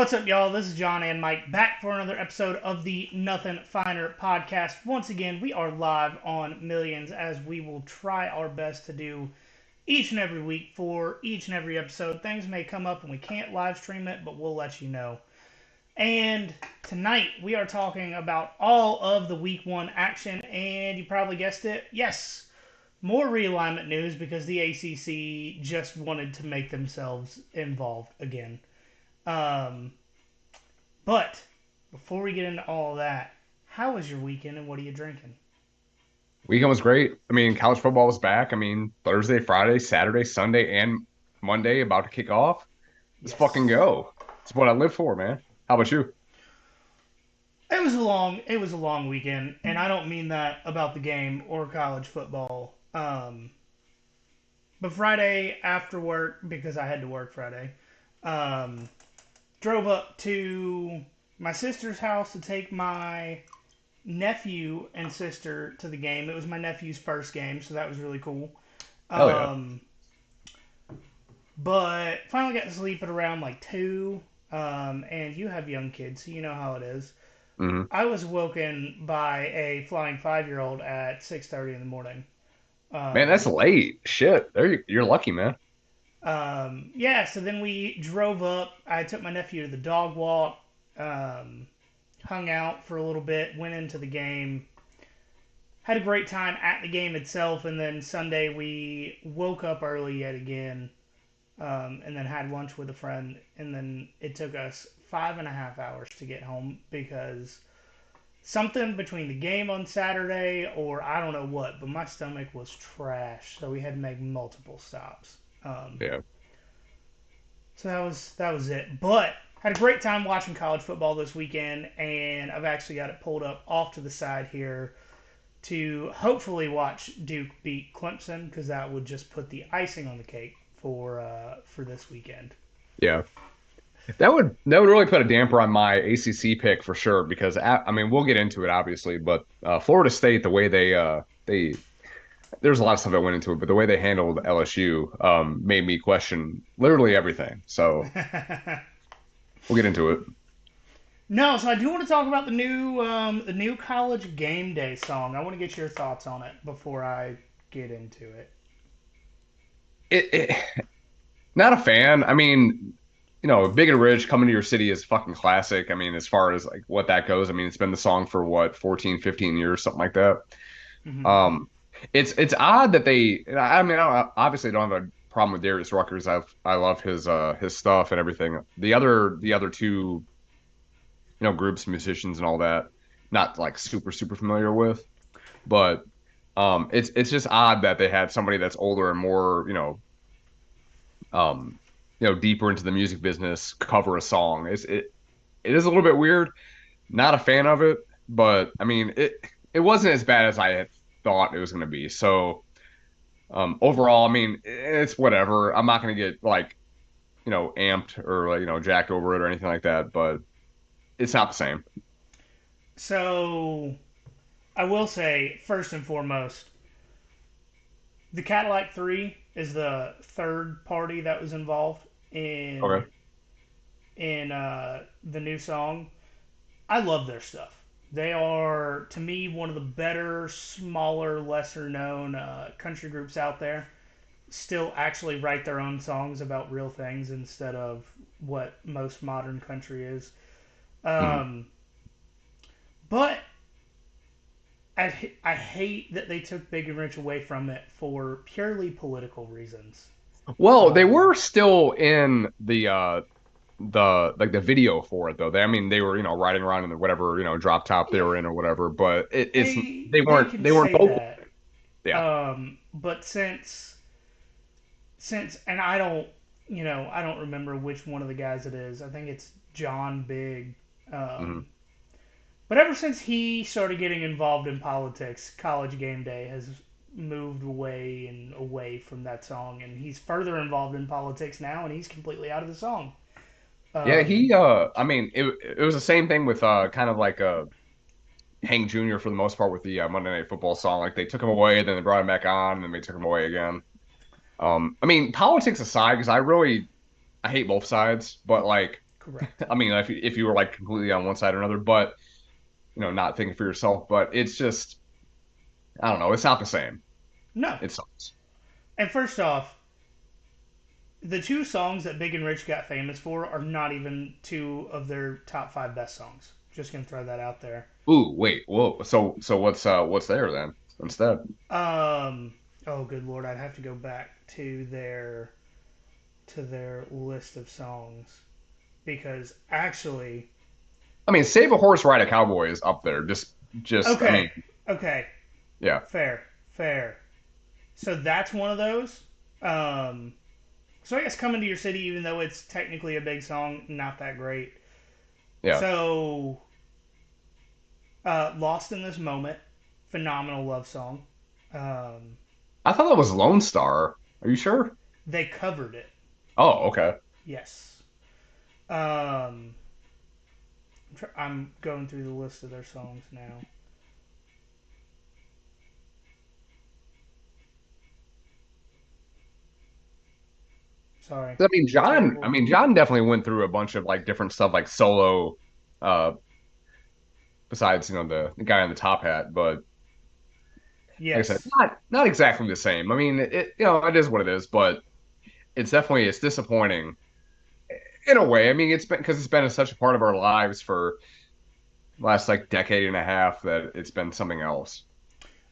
What's up, y'all? This is John and Mike back for another episode of the Nothing Finer podcast. Once again, we are live on Millions as we will try our best to do each and every week for each and every episode. Things may come up and we can't live stream it, but we'll let you know. And tonight we are talking about all of the week one action, and you probably guessed it. Yes, more realignment news because the ACC just wanted to make themselves involved again. Um, but before we get into all of that, how was your weekend and what are you drinking? Weekend was great. I mean, college football was back. I mean, Thursday, Friday, Saturday, Sunday, and Monday about to kick off. Let's fucking Yes. go. It's what I live for, man. How about you? It was a long weekend, and I don't mean that about the game or college football. But Friday after work, because I had to work Friday, um, drove up to my sister's house to take my nephew and sister to the game. It was my nephew's first game, so that was really cool. Hell yeah. Um, but finally got to sleep at around like 2. And you have young kids, so you know how it is. hmm I was woken by a flying 5-year-old at 6:30 in the morning. Man, that's Um, late. Shit. You're lucky, man. yeah, so then we drove up. I took my nephew to the dog walk, um, hung out for a little bit, went into the game, had a great time at the game itself, and then Sunday we woke up early yet again, and then had lunch with a friend, and then it took us 5.5 hours to get home because something between the game on Saturday or I don't know what, but my stomach was trash, so we had to make multiple stops. Yeah. So that was it. But had a great time watching college football this weekend, and I've actually got it pulled up off to the side here to hopefully watch Duke beat Clemson because that would just put the icing on the cake for this weekend. Yeah. That would really put a damper on my ACC pick for sure because I mean, we'll get into it obviously, but Florida State, the way they there's a lot of stuff that went into it, but the way they handled LSU made me question literally everything. So we'll get into it. No, so I do want to talk about the new college game day song. I want to get your thoughts on it before I get into it. It not a fan. I mean, Big and Rich coming to your city is fucking classic. I mean, as far as like what that goes, I mean, it's been the song for what, 14, 15 years, something like that. Hmm. Um, it's odd that they, I mean, I obviously don't have a problem with Darius Ruckers. I love his stuff and everything. The other two, groups, musicians and all that, not like super familiar with, but it's just odd that they had somebody that's older and more, um, deeper into the music business cover a song. It is a little bit weird. Not a fan of it, but I mean it wasn't as bad as I had thought it was going to be. So overall, I mean it's whatever. I'm not going to get like amped or like, jacked over it or anything like that, but it's not the same. So I will say first and foremost, the Cadillac 3 is the third party that was involved in Okay. the new song. I love their stuff. They are, to me, one of the better, smaller, lesser known country groups out there. Still actually write their own songs about real things instead of what most modern country is. Mhm. Um, but I hate that they took Big and Rich away from it for purely political reasons. Well, they Um, were still in the like the video for it though. I mean they were, riding around in the whatever, drop top they yeah, were in or whatever, but it's they can they weren't say vocal. that. Yeah. But since and I don't remember which one of the guys it is. I think it's John Big. hmm Um, but ever since he started getting involved in politics, College Game Day has moved away and away from that song, and he's further involved in politics now, and he's completely out of the song. Yeah, Um, he I mean it was the same thing with kind of like Hank Jr. for the most part with the Monday Night Football song. Like they took him away, then they brought him back on, and then they took him away again. I mean, politics aside, because I hate both sides, but like Correct. I mean, if you were like completely on one side or another, but not thinking for yourself. But it's just, I don't know. It's not the same. No. It sucks. And first off, the two songs that Big and Rich got famous for are not even two of their top five best songs. Just gonna throw that out there. Ooh, wait, whoa. So what's there then instead? Um. Oh, good lord! I'd have to go back to their list of songs because actually, I mean, Save a Horse, Ride a Cowboy is up there. I okay, mean, okay, yeah. fair, fair. So that's one of those. Um. So I guess "Coming to Your City," even though it's technically a big song, not that great. Yeah. So, "Lost in This Moment," phenomenal love song. Um, I thought that was Lone Star. Are you sure? they covered it. Oh, okay. Yes. Um, I'm going through the list of their songs now. Sorry, I mean, John. I terrible. mean, John definitely went through a bunch of like different stuff, like solo. Uh, besides the guy on the top hat, but like I said, Yes. not exactly the same. I mean, it is what it is, but it's disappointing in a way. I mean, it's been because it's been such a part of our lives for the last like decade and a half that it's been something else.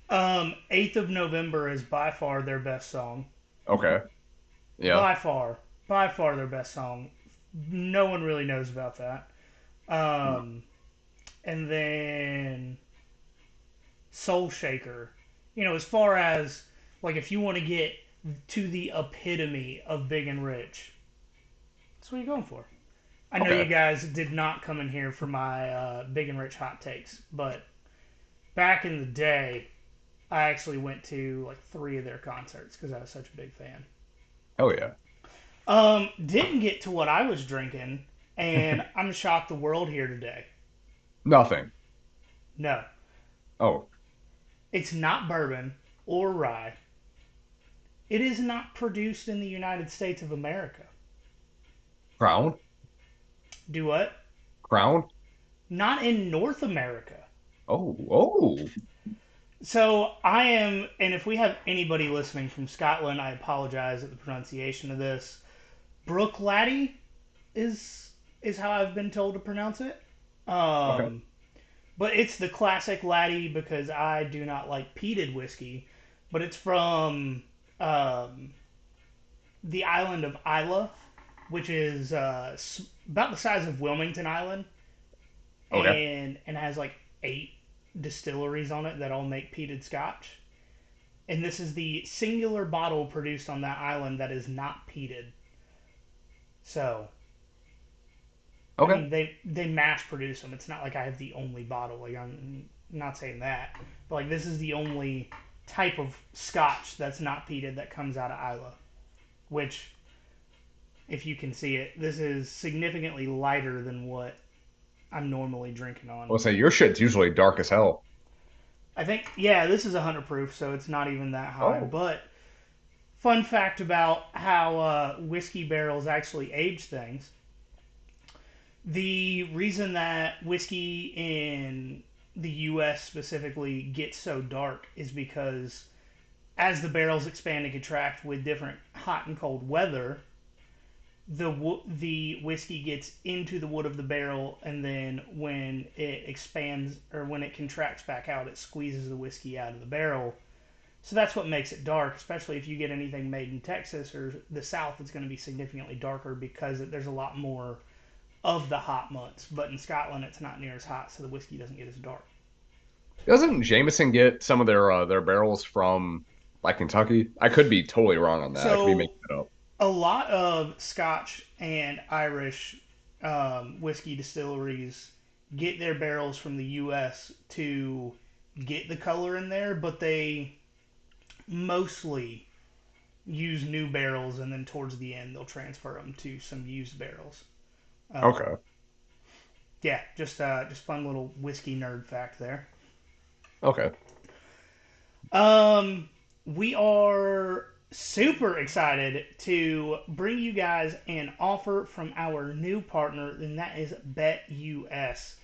8th of November is by far their best song. Okay. Yeah. By far. By far their best song. No one really knows about that. Um, and then Soul Shaker. As far as like if you want to get to the epitome of Big and Rich, that's what you're going for. I know you Okay. guys did not come in here for my Big and Rich hot takes, but back in the day, I actually went to like three of their concerts because I was such a big fan. Oh yeah. Didn't get to what I was drinking, and I'm shocked the world here today. Nothing. No, Oh, it's not bourbon or rye. It is not produced in the United States of America. Crown. Do what? Crown. Not in North America. Oh, oh. So I am, and if we have anybody listening from Scotland, I apologize at the pronunciation of this. Brook Laddie is how I've been told to pronounce it. Okay. Um, but it's the classic Laddie because I do not like peated whiskey. But it's from um, the island of Isla, which is about the size of Wilmington Island, Okay. and has like 8 distilleries on it that all make peated Scotch. And this is the singular bottle produced on that island that is not peated. So, I Okay. mean, they mass produce them. It's not like I have the only bottle. Like I'm not saying that, but like this is the only type of Scotch that's not peated that comes out of Isla. Which, if you can see it, this is significantly lighter than what I'm normally drinking on. I'll say your shit's usually dark as hell. I think, yeah, this is 100 proof, so it's not even that high. Oh. But fun fact about how whiskey barrels actually age things: the reason that whiskey in the U.S. specifically gets so dark is because as the barrels expand and contract with different hot and cold weather, the whiskey gets into the wood of the barrel, and then when it expands or when it contracts back out, it squeezes the whiskey out of the barrel. So that's what makes it dark, especially if you get anything made in Texas or the South. It's going to be significantly darker because there's a lot more of the hot months. But in Scotland, it's not near as hot, so the whiskey doesn't get as dark. Doesn't Jameson get some of their barrels from like Kentucky? I could be totally wrong on that. I could be So making it up. a lot of Scotch and Irish whiskey distilleries get their barrels from the U.S. to get the color in there, but they mostly use new barrels, and then towards the end they'll transfer them to some used barrels. Um, Okay. yeah, just fun little whiskey nerd fact there. Okay. Um, we are super excited to bring you guys an offer from our new partner, and that is BetUS.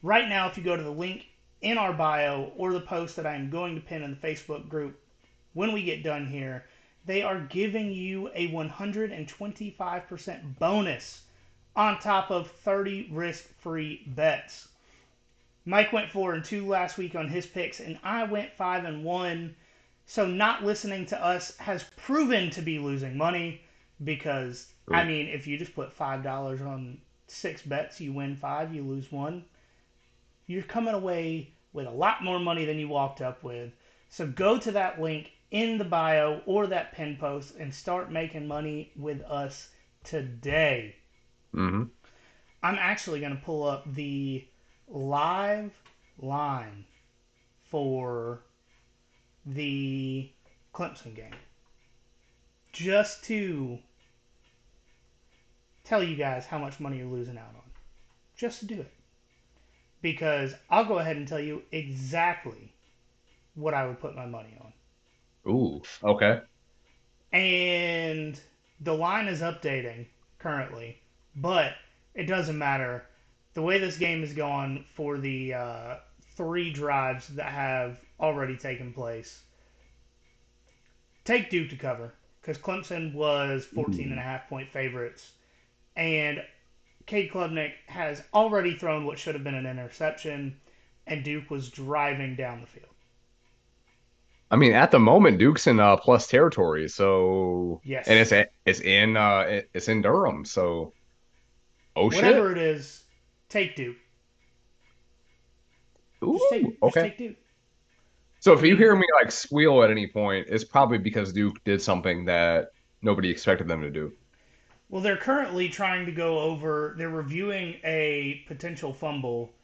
Right now, if you go to the link in our bio or the post that I am going to pin in the Facebook group when we get done here, they are giving you a 125% bonus on top of 30 risk-free bets. Mike went 4-2 last week on his picks, and I went 5-1. So not listening to us has proven to be losing money because, I Ooh. mean, if you just put $5 on 6 bets, you win 5, you lose 1. You're coming away with a lot more money than you walked up with. So go to that link in the bio or that pin post and start making money with us today. Mm-hmm. I'm actually going to pull up the live line for the Clemson game just to tell you guys how much money you're losing out on. Just to do it. Because I'll go ahead and tell you exactly what I would put my money on. Ooh. Okay. And the line is updating currently, but it doesn't matter. The way this game is going for the 3 drives that have already taken place, take Duke to cover because Clemson was 14 and Ooh. a half point favorites, and Cade Klubnik has already thrown what should have been an interception, and Duke was driving down the field. I mean, at the moment, Duke's in plus territory, so and Yes, it's in Durham, so oh shit. whatever it is, take Duke. Just Ooh, take just okay. take Duke. So I if you mean, hear me like squeal at any point, it's probably because Duke did something that nobody expected them to do. well, they're currently trying to go over. They're reviewing a potential fumble,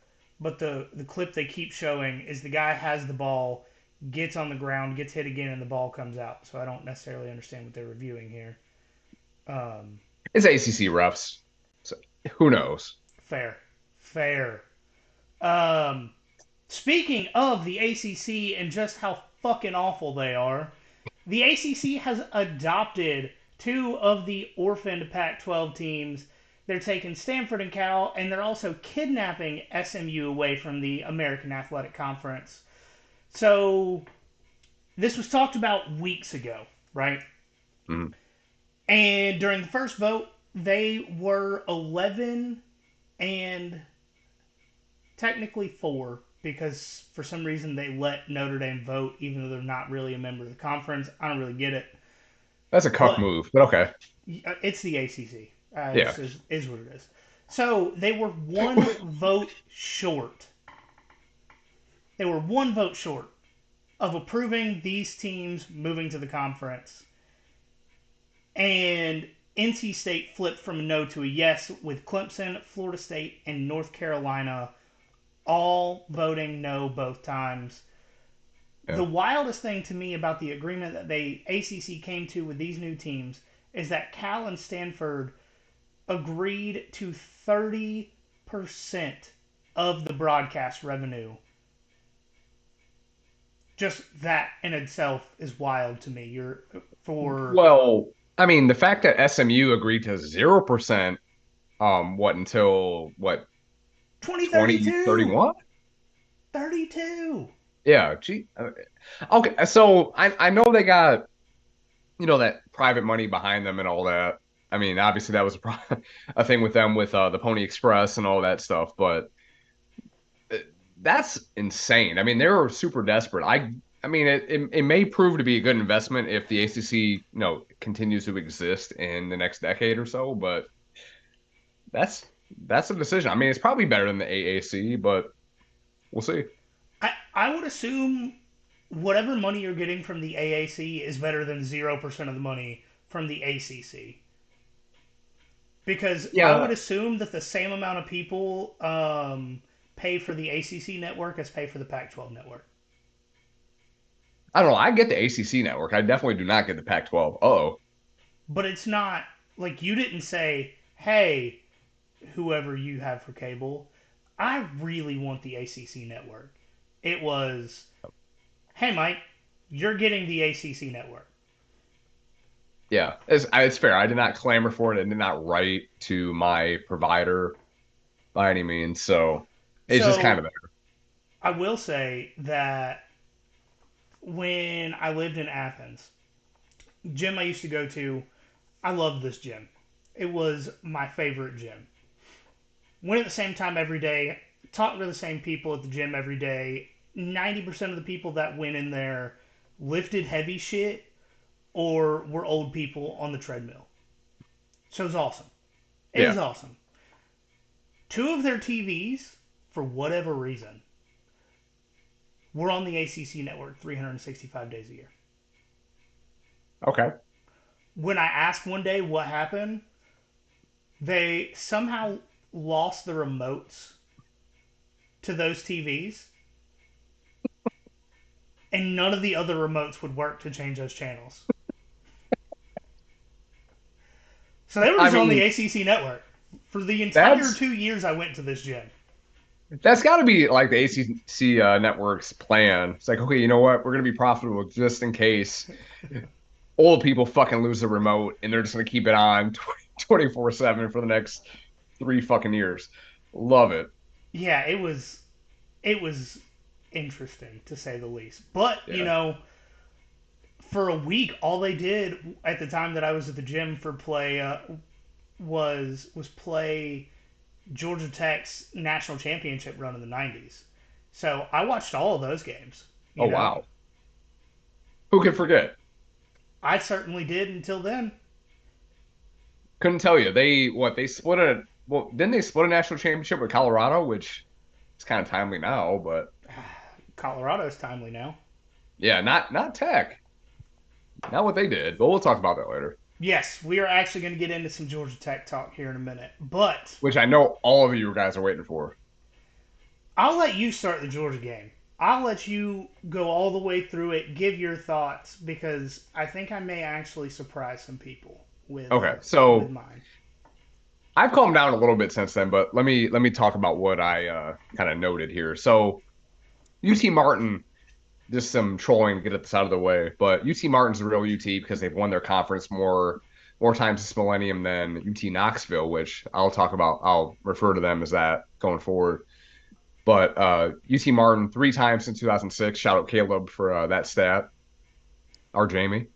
but the clip they keep showing is the guy has the ball, gets on the ground, gets hit again, and the ball comes out. So I don't necessarily understand what they're reviewing here. Um, It's ACC refs, so who knows? fair, fair. Um, Speaking of the ACC and just how fucking awful they are, the ACC has adopted 2 of the orphaned Pac-12 teams. They're taking Stanford and Cal, and they're also kidnapping SMU away from the American Athletic Conference. So this was talked about weeks ago, right? Mhm. And during the first vote, they were 11 and technically 4 because for some reason they let Notre Dame vote even though they're not really a member of the conference. I don't really get it, That's a cuck but move, but okay. it's the ACC. Yeah. Is what it is. So they were 1 vote short. They were 1 vote short of approving these teams moving to the conference, and NC State flipped from a no to a yes with Clemson, Florida State, and North Carolina all voting no both times. Yeah. The wildest thing to me about the agreement that they ACC came to with these new teams is that Cal and Stanford agreed to 30% of the broadcast revenue. Just that in itself is wild to me. You're for Well, I mean, the fact that SMU agreed to 0%, what until what 2032. 2031? 32. Yeah, gee. Okay, so I know they got, that private money behind them and all that. I mean, obviously that was a thing with them with the Pony Express and all that stuff, but uh, that's insane. I mean, they were super desperate. I mean, it may prove to be a good investment if the ACC, continues to exist in the next decade or so, but that's that's a decision. I mean, it's probably better than the AAC, but we'll see. I would assume whatever money you're getting from the AAC is better than 0% of the money from the ACC. Because I would Yeah, assume that the same amount of people pay for the ACC network as pay for the Pac-12 network. I don't know. I get the ACC network. I definitely do not get the Pac-12. Oh, But it's not like you didn't say, hey, whoever you have for cable, I really want the ACC network. It was, hey, Mike, you're getting the ACC network. Yeah, it's fair. I did not clamor for it and did not write to my provider by any means. So it's just kind So of there. I will say that when I lived in Athens, gym I used to go to, I loved this gym. It was my favorite gym. Went at the same time every day, talked to the same people at the gym every day. 90% of the people that went in there lifted heavy shit or were old people on the treadmill. So it was awesome. It Yeah. was awesome. Two of their TVs, for whatever reason, were on the ACC network 365 days a year. Okay. When I asked one day what happened, they somehow lost the remotes to those TVs, and none of the other remotes would work to change those channels. So they were I just on the mean, ACC network for the entire that's 2 years I went to this gym. that's got to be like the ACC network's plan. It's like, okay, you know what? We're gonna be profitable just in case old people fucking lose the remote, and they're just gonna keep it on 24/7 for the next 3 fucking years. Love it. Yeah, it was interesting to say the least. But Yeah. for a week, all they did at the time that I was at the gym for play was play Georgia Tech's national championship run in the '90s. So I watched all of those games. Oh You know, wow. Who could forget? I certainly did until then. Couldn't tell you. They split a well, didn't they split a national championship with Colorado, which is kind of timely now, but Colorado's timely now. yeah, not Tech. Not what they did, but we'll talk about that later. Yes, we are actually going to get into some Georgia Tech talk here in a minute, but Which I know all of you guys are waiting for. I'll let you start the Georgia game. I'll let you go all the way through it, give your thoughts, because I think I may actually surprise some people Okay, with so mine. I've calmed down a little bit since then, but let me talk about what I kind of noted here. So UT Martin, just some trolling to get this out of the way, but UT Martin's the real UT because they've won their conference more times this millennium than UT Knoxville, which I'll talk about. I'll refer to them as that going forward. But UT Martin 3 times since 2006. Shout out Caleb for that stat, or Jamie.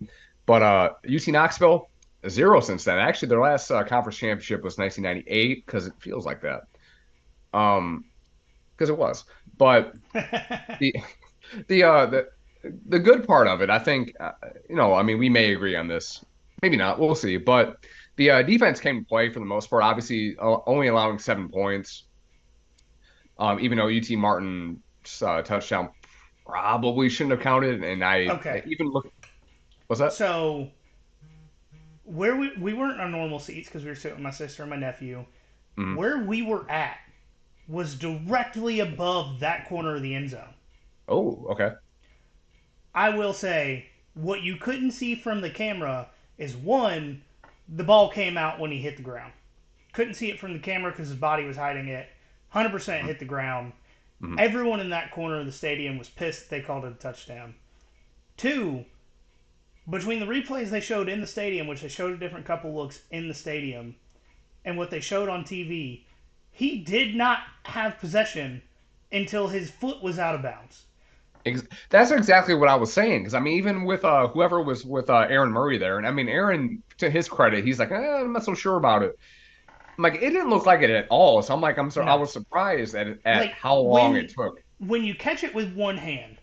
But UT Knoxville 0 since then. Actually, their last conference championship was 1998 because it feels like that. Because it was. But the the uh the the good part of it, I think, I mean, we may agree on this, maybe not. We'll see. But the defense came to play for the most part. Obviously, only allowing 7 points. Even though UT Martin's touchdown probably shouldn't have counted, and I Okay, even look. What's that? so where we weren't on normal seats because we were sitting with my sister and my nephew. Mhm. Where we were at was directly above that corner of the end zone. Oh, okay. I will say what you couldn't see from the camera is one, the ball came out when he hit the ground. Couldn't see it from the camera because his body was hiding it. 100% hit the ground. Mm-hmm. Everyone in that corner of the stadium was pissed they called it a touchdown. Two, between the replays they showed in the stadium, which they showed a different couple looks in the stadium, and what they showed on TV, he did not have possession until his foot was out of bounds. That's exactly what I was saying. Because I mean, even with whoever was with Aaron Murray there, and I mean, Aaron, to his credit, he's like, I'm not so sure about it. I'm like, it didn't look like it at all. So I'm like, I No. was surprised at Like how long it when took. when you catch it with one hand,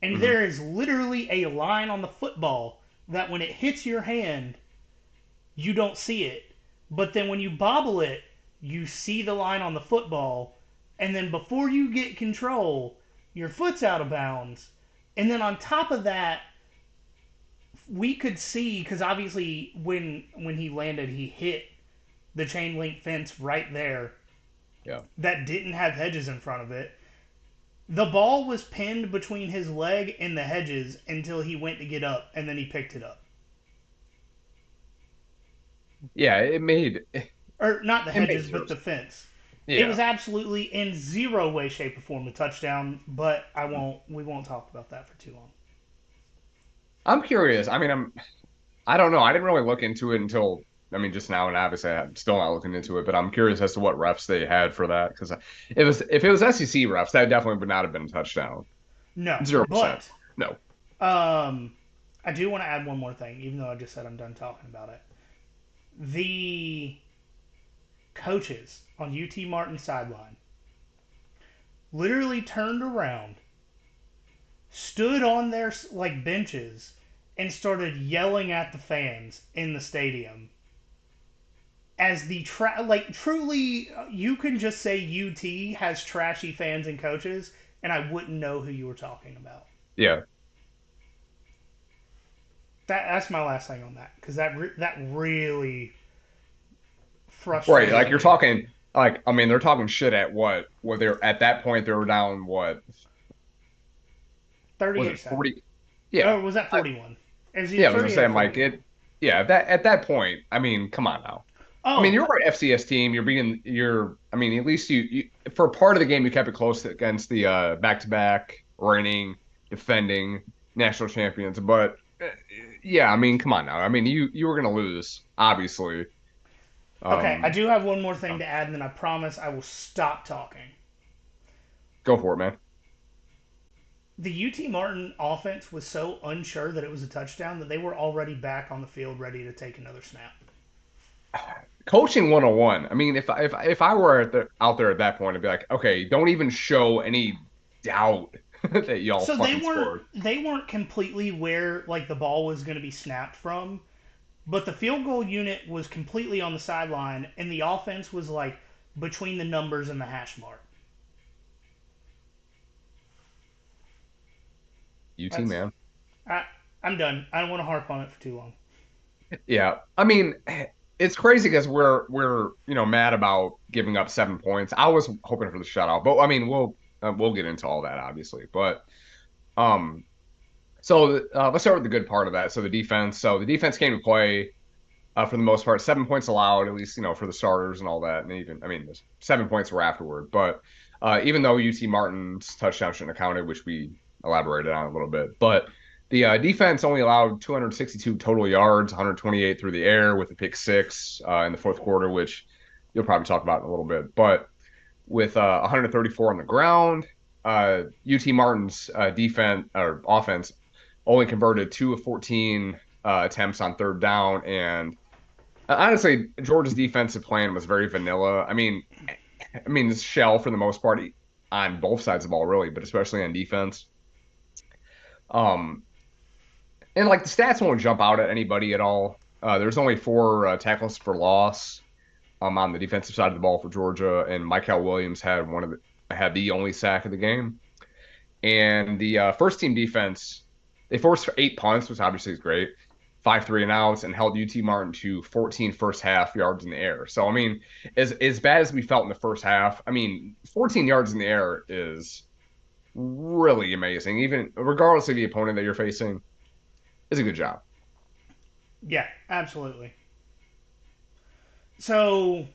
and Hmm. there is literally a line on the football that when it hits your hand, you don't see it. But then when you bobble it, you see the line on the football, and then before you get control, your foot's out of bounds. And then on top of that, we could see because obviously when he landed, he hit the chain link fence right there Yeah. that didn't have hedges in front of it. The ball was pinned between his leg and the hedges until he went to get up, and then he picked it up. Yeah, it made it Or not the made hedges, zero but the sense. fence. It was Yeah. absolutely in zero way, shape, or form a touchdown, but we won't talk about that for too long. I'm curious. I mean, I don't know. I didn't really look into it until, I mean, just now, and obviously I'm still not looking into it, but I'm curious as to what refs they had for that. Because if it was SEC refs, that definitely would not have been a touchdown. No, 0%. but No. um, I do want to add one more thing, even though I just said I'm done talking about it. The coaches on UT Martin sideline literally turned around, stood on their like benches, and started yelling at the fans in the stadium. As the like truly, you can just say UT has trashy fans and coaches, and I wouldn't know who you were talking about. Yeah. That's my last thing on that because that really Right. Like frustrated you're me. talking, like, I mean, they're talking shit at what they're at that point, they were down, what was it, 38-7. 40? Yeah. Oh, was that 41? It was either Yeah, I was gonna 38 say, or I'm like 41. it. Yeah, at that point, I mean, come on now. I mean, Oh, you're an FCS team. I mean, at least you for part of the game you kept it close against the back-to-back reigning, defending national champions. But yeah, I mean, come on now. I mean, you were gonna lose, obviously. okay. I Um, do have one more thing uh, to add, and then I promise I will stop talking. go for it, man. The UT Martin offense was so unsure that it was a touchdown that they were already back on the field ready to take another snap. Coaching 101. I mean, if I were out there at that point, I'd be like, okay, don't even show any doubt that y'all So fucking scored. they weren't completely where like the ball was going to be snapped from, but the field goal unit was completely on the sideline, and the offense was like between the numbers and the hash mark. UT, That's man. I, I'm done. I don't want to harp on it for too long. Yeah, I mean, it's crazy because we're mad about giving up 7 points. I was hoping for the shutout, but I mean we'll get into all that obviously. But um, so let's start with the good part of that. So the defense. So the defense came to play for the most part. 7 points allowed, at least for the starters and all that. And even I mean, the 7 points were afterward. But even though UT Martin's touchdown shouldn't have counted, which we elaborated on a little bit, but the defense only allowed 262 total yards, 128 through the air with a pick six in the fourth quarter, which you'll probably talk about in a little bit. But with 134 on the ground, UT Martin's defense or offense only converted 2 of 14 attempts on third down, and honestly, Georgia's defensive plan was very vanilla. I mean, it's shell for the most part on both sides of the ball, really, but especially on defense. Um, and like the stats won't jump out at anybody at all. There's only four tackles for loss on the defensive side of the ball for Georgia, and Michael Williams had the only sack of the game. And the first team defense, they forced for 8 punts, which obviously is great. 5 3 and outs, and held UT Martin to 14 first half yards in the air. So I mean, as bad as we felt in the first half, I mean, 14 yards in the air is really amazing. Even regardless of the opponent that you're facing, is a good job. Yeah, absolutely. So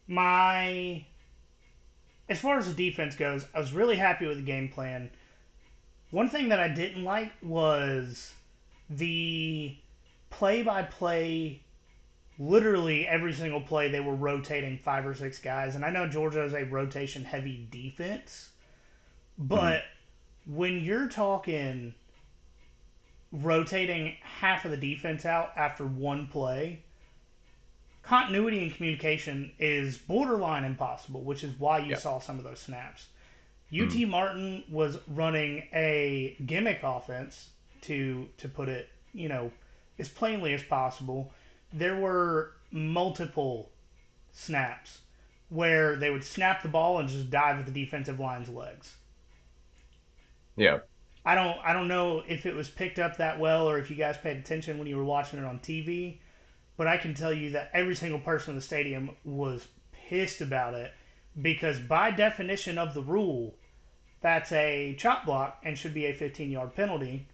my as far as the defense goes, I was really happy with the game plan. One thing that I didn't like was the play by play. Literally every single play, they were rotating five or six guys. And I know Georgia is a rotation heavy defense, Mhm. but when you're talking rotating half of the defense out after one play, continuity and communication is borderline impossible, which is why you Yeah. saw some of those snaps. Mhm. UT Martin was running a gimmick offense to put it, as plainly as possible. There were multiple snaps where they would snap the ball and just dive at the defensive line's legs. Yeah. I don't know if it was picked up that well or if you guys paid attention when you were watching it on TV, but I can tell you that every single person in the stadium was pissed about it because by definition of the rule, that's a chop block and should be a 15-yard penalty.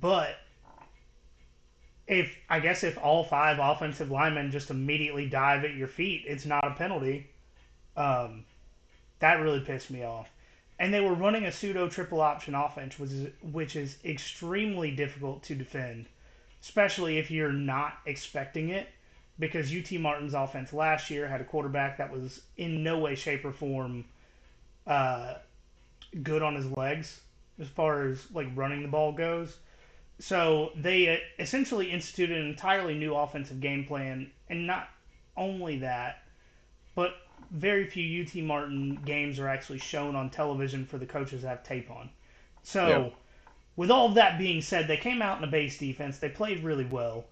But if all five offensive linemen just immediately dive at your feet, it's not a penalty. Um, that really pissed me off. and they were running a pseudo triple option offense, which is extremely difficult to defend, especially if you're not expecting it. Because UT Martin's offense last year had a quarterback that was in no way, shape, or form uh, good on his legs as far as like running the ball goes. So they essentially instituted an entirely new offensive game plan, and not only that, but very few UT Martin games are actually shown on television for the coaches to have tape on. Yeah. So, with all of that being said, they came out in a base defense. They played really well.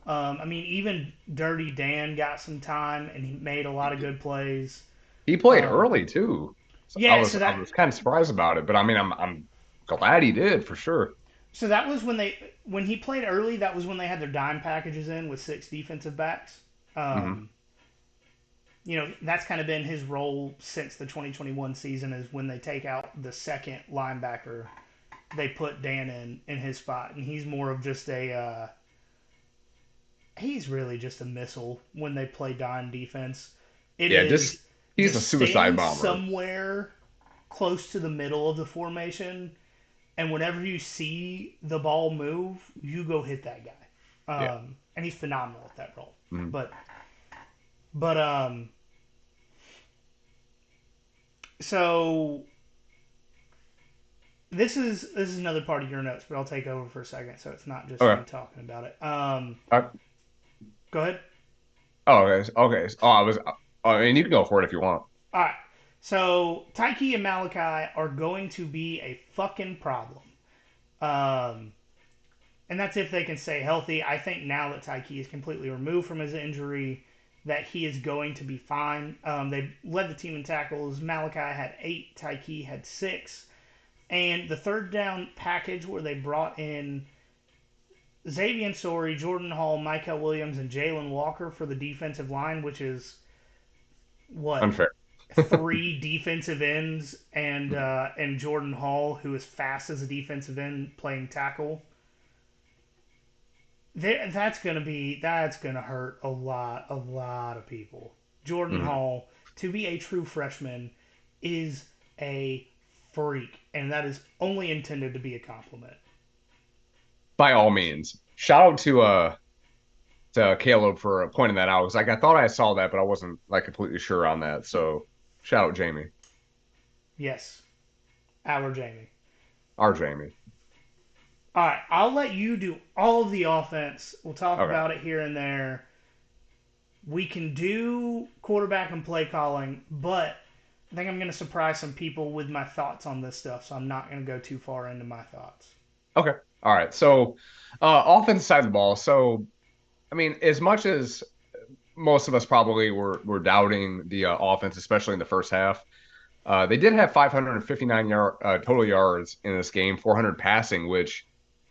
I mean, even Dirty Dan got some time, and he made a lot of good plays. He played Um, early too. So I yeah, was so I that was kind of surprised about it, but I mean I'm glad he did for sure. so that was when he played early. That was when they had their dime packages in with six defensive backs. Hmm. Um, that's kind of been his role since the 2021 season is when they take out the second linebacker, they put Dan in his spot, and he's more of just he's really just a missile when they play dime defense. It Yeah, just is he's a just suicide stand bomber. somewhere close to the middle of the formation, and whenever you see the ball move, you go hit that guy. Yeah. And he's phenomenal at that role. Mhm. But but so this is another part of your notes, but I'll take over for a second, so it's not just me Okay. talking about it. Uh, Go ahead. oh, okay. Okay. Oh, I mean, you can go for it if you want. All right. So Taiki and Malachi are going to be a fucking problem, um, and that's if they can stay healthy. I think now that Taiki is completely removed from his injury, that he is going to be fine. They led the team in tackles. Malachi had 8. Taiki had 6. And the third down package where they brought in Xavier Sorey, Jordan Hall, Michael Williams, and Jalen Walker for the defensive line, which is what Unfair. 3 defensive ends and Jordan Hall, who is fast as a defensive end playing tackle. That's gonna hurt a lot of people. Jordan Mhm. Hall, to be a true freshman, is a freak, and that is only intended to be a compliment. By all means. Shout out to Caleb for pointing that out. Because like I thought I saw that, but I wasn't like completely sure on that. So shout out Jamie, Yes, our Jamie. our Jamie. All right, I'll let you do all of the offense. We'll talk Okay. about it here and there. We can do quarterback and play calling, but I think I'm going to surprise some people with my thoughts on this stuff, so I'm not going to go too far into my thoughts. Okay. All right. So offense side of the ball. So I mean, as much as most of us probably were doubting the offense, especially in the first half. They did have 559 total yards in this game, 400 passing, which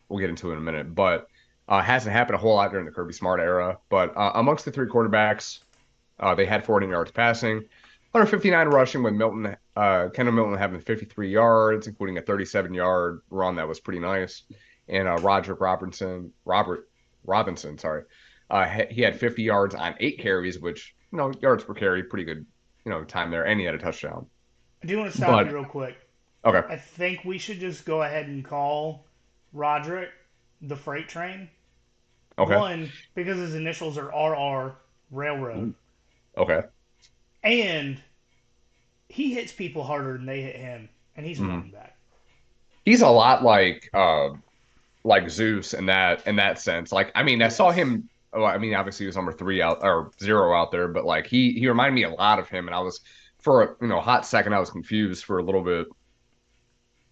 we'll get into in a minute, but hasn't happened a whole lot during the Kirby Smart era. But amongst the three quarterbacks, they had 14 yards passing, 159 rushing, with Kendall Milton having 53 yards, including a 37-yard run that was pretty nice, and Robert Robinson, sorry, he had 50 yards on 8 carries, which yards per carry, pretty good, time there, and he had a touchdown. I do want to stop you But real quick. okay, I think we should just go ahead and call Roderick the freight train. okay, One, because his initials are RR Railroad, ooh, okay. and he hits people harder than they hit him, and he's a Mhm. running back. He's a lot like Zeus in that sense. Like, I mean, I saw Yes. him. Oh, I mean, obviously he was number 3 out or 0 out there, but like he reminded me a lot of him, and I was for a hot second I was confused for a little bit.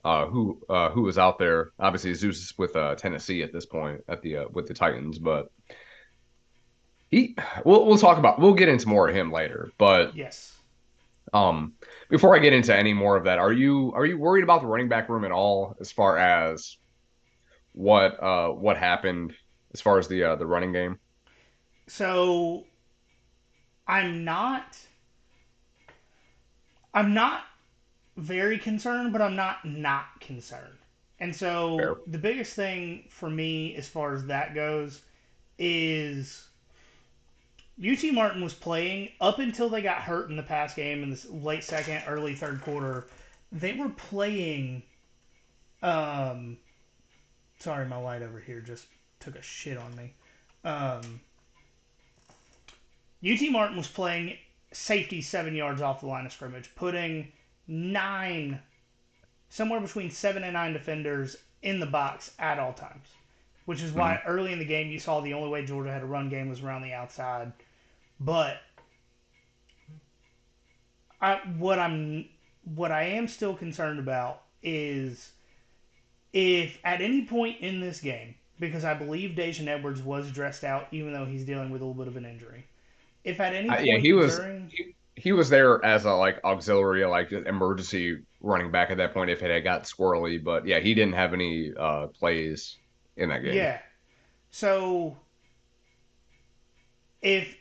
Who was out there? Obviously Zeus is with Tennessee at this point at the with the Titans, but he we'll get into more of him later. But Yes. um, before I get into any more of that, are you worried about the running back room at all as far as what happened as far as the running game? So I'm not I'm not very concerned, but I'm not concerned. And Fair. so the biggest thing for me as far as that goes is UT Martin was playing up until they got hurt in the past game in this late second, early third quarter. they were playing. Um, sorry, my light over here just took a shit on me. Um, UT Martin was playing safety 7 yards off the line of scrimmage, putting nine, somewhere between 7 and 9 defenders in the box at all times. Which is Mhm. why early in the game you saw the only way Georgia had a run game was around the outside. But I, what I am still concerned about is if at any point in this game, because I believe Dejan Edwards was dressed out, even though he's dealing with a little bit of an injury. If at any Yeah, point during, he was there as a like auxiliary, like emergency running back at that point if it had got squirrely. But yeah, he didn't have any plays in that game. yeah. So if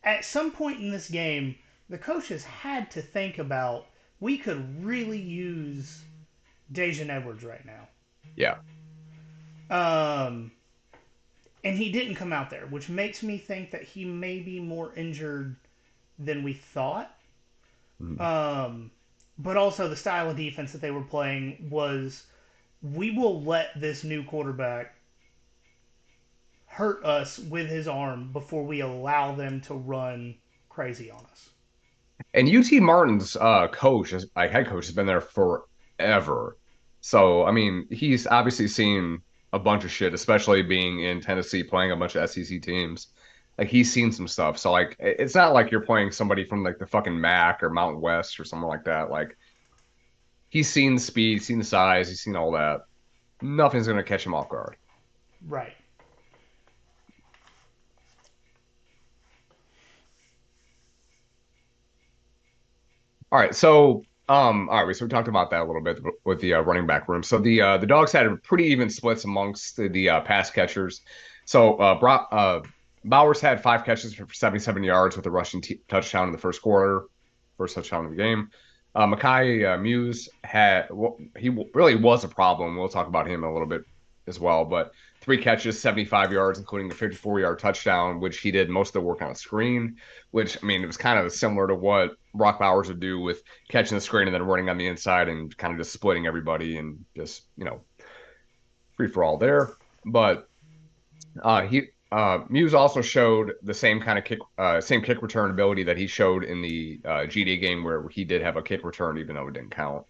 at some point in this game the coaches had to think about we could really use Dejan Edwards right now. Yeah. Um, and he didn't come out there, which makes me think that he may be more injured than we thought. Mhm. Um, but also the style of defense that they were playing was we will let this new quarterback hurt us with his arm before we allow them to run crazy on us. And UT Martin's coach, like head coach, has been there forever. So I mean, he's obviously seen a bunch of shit, especially being in Tennessee playing a bunch of SEC teams. Like he's seen some stuff. So like, it's not like you're playing somebody from like the fucking MAC or Mountain West or something like that. Like he's seen the speed, seen the size, he's seen all that. Nothing's gonna catch him off guard. Right. All right, all right, so we talked about that a little bit with the running back room. So the Dogs had a pretty even splits amongst the pass catchers. So Bowers had 5 catches for 77 yards with a rushing touchdown in the first quarter, first touchdown of the game. Makai Muse really was a problem. We'll talk about him a little bit as well, but 3 catches, 75 yards, including a 54-yard touchdown, which he did most of the work on a screen. Which I mean, it was kind of similar to what Brock Bowers would do with catching the screen and then running on the inside and kind of just splitting everybody and just free for all there. But he Muse also showed the same kind of same kick return ability that he showed in the GD game where he did have a kick return even though it didn't count.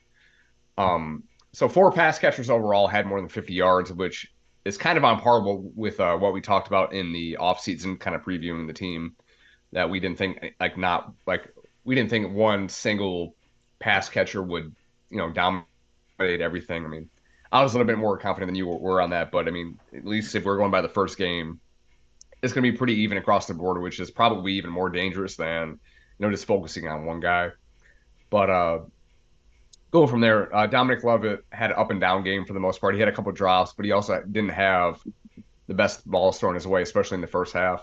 So 4 pass catchers overall had more than 50 yards, which is kind of on par with what we talked about in the offseason, kind of previewing the team that we didn't think we didn't think one single pass catcher would dominate everything. I mean, I was a little bit more confident than you were on that, but I mean, at least if we're going by the first game, it's going to be pretty even across the board, which is probably even more dangerous than just focusing on one guy. But going from there, Dominic Lovett had an up and down game for the most part. He had a couple drops, but he also didn't have the best balls thrown his way, especially in the first half,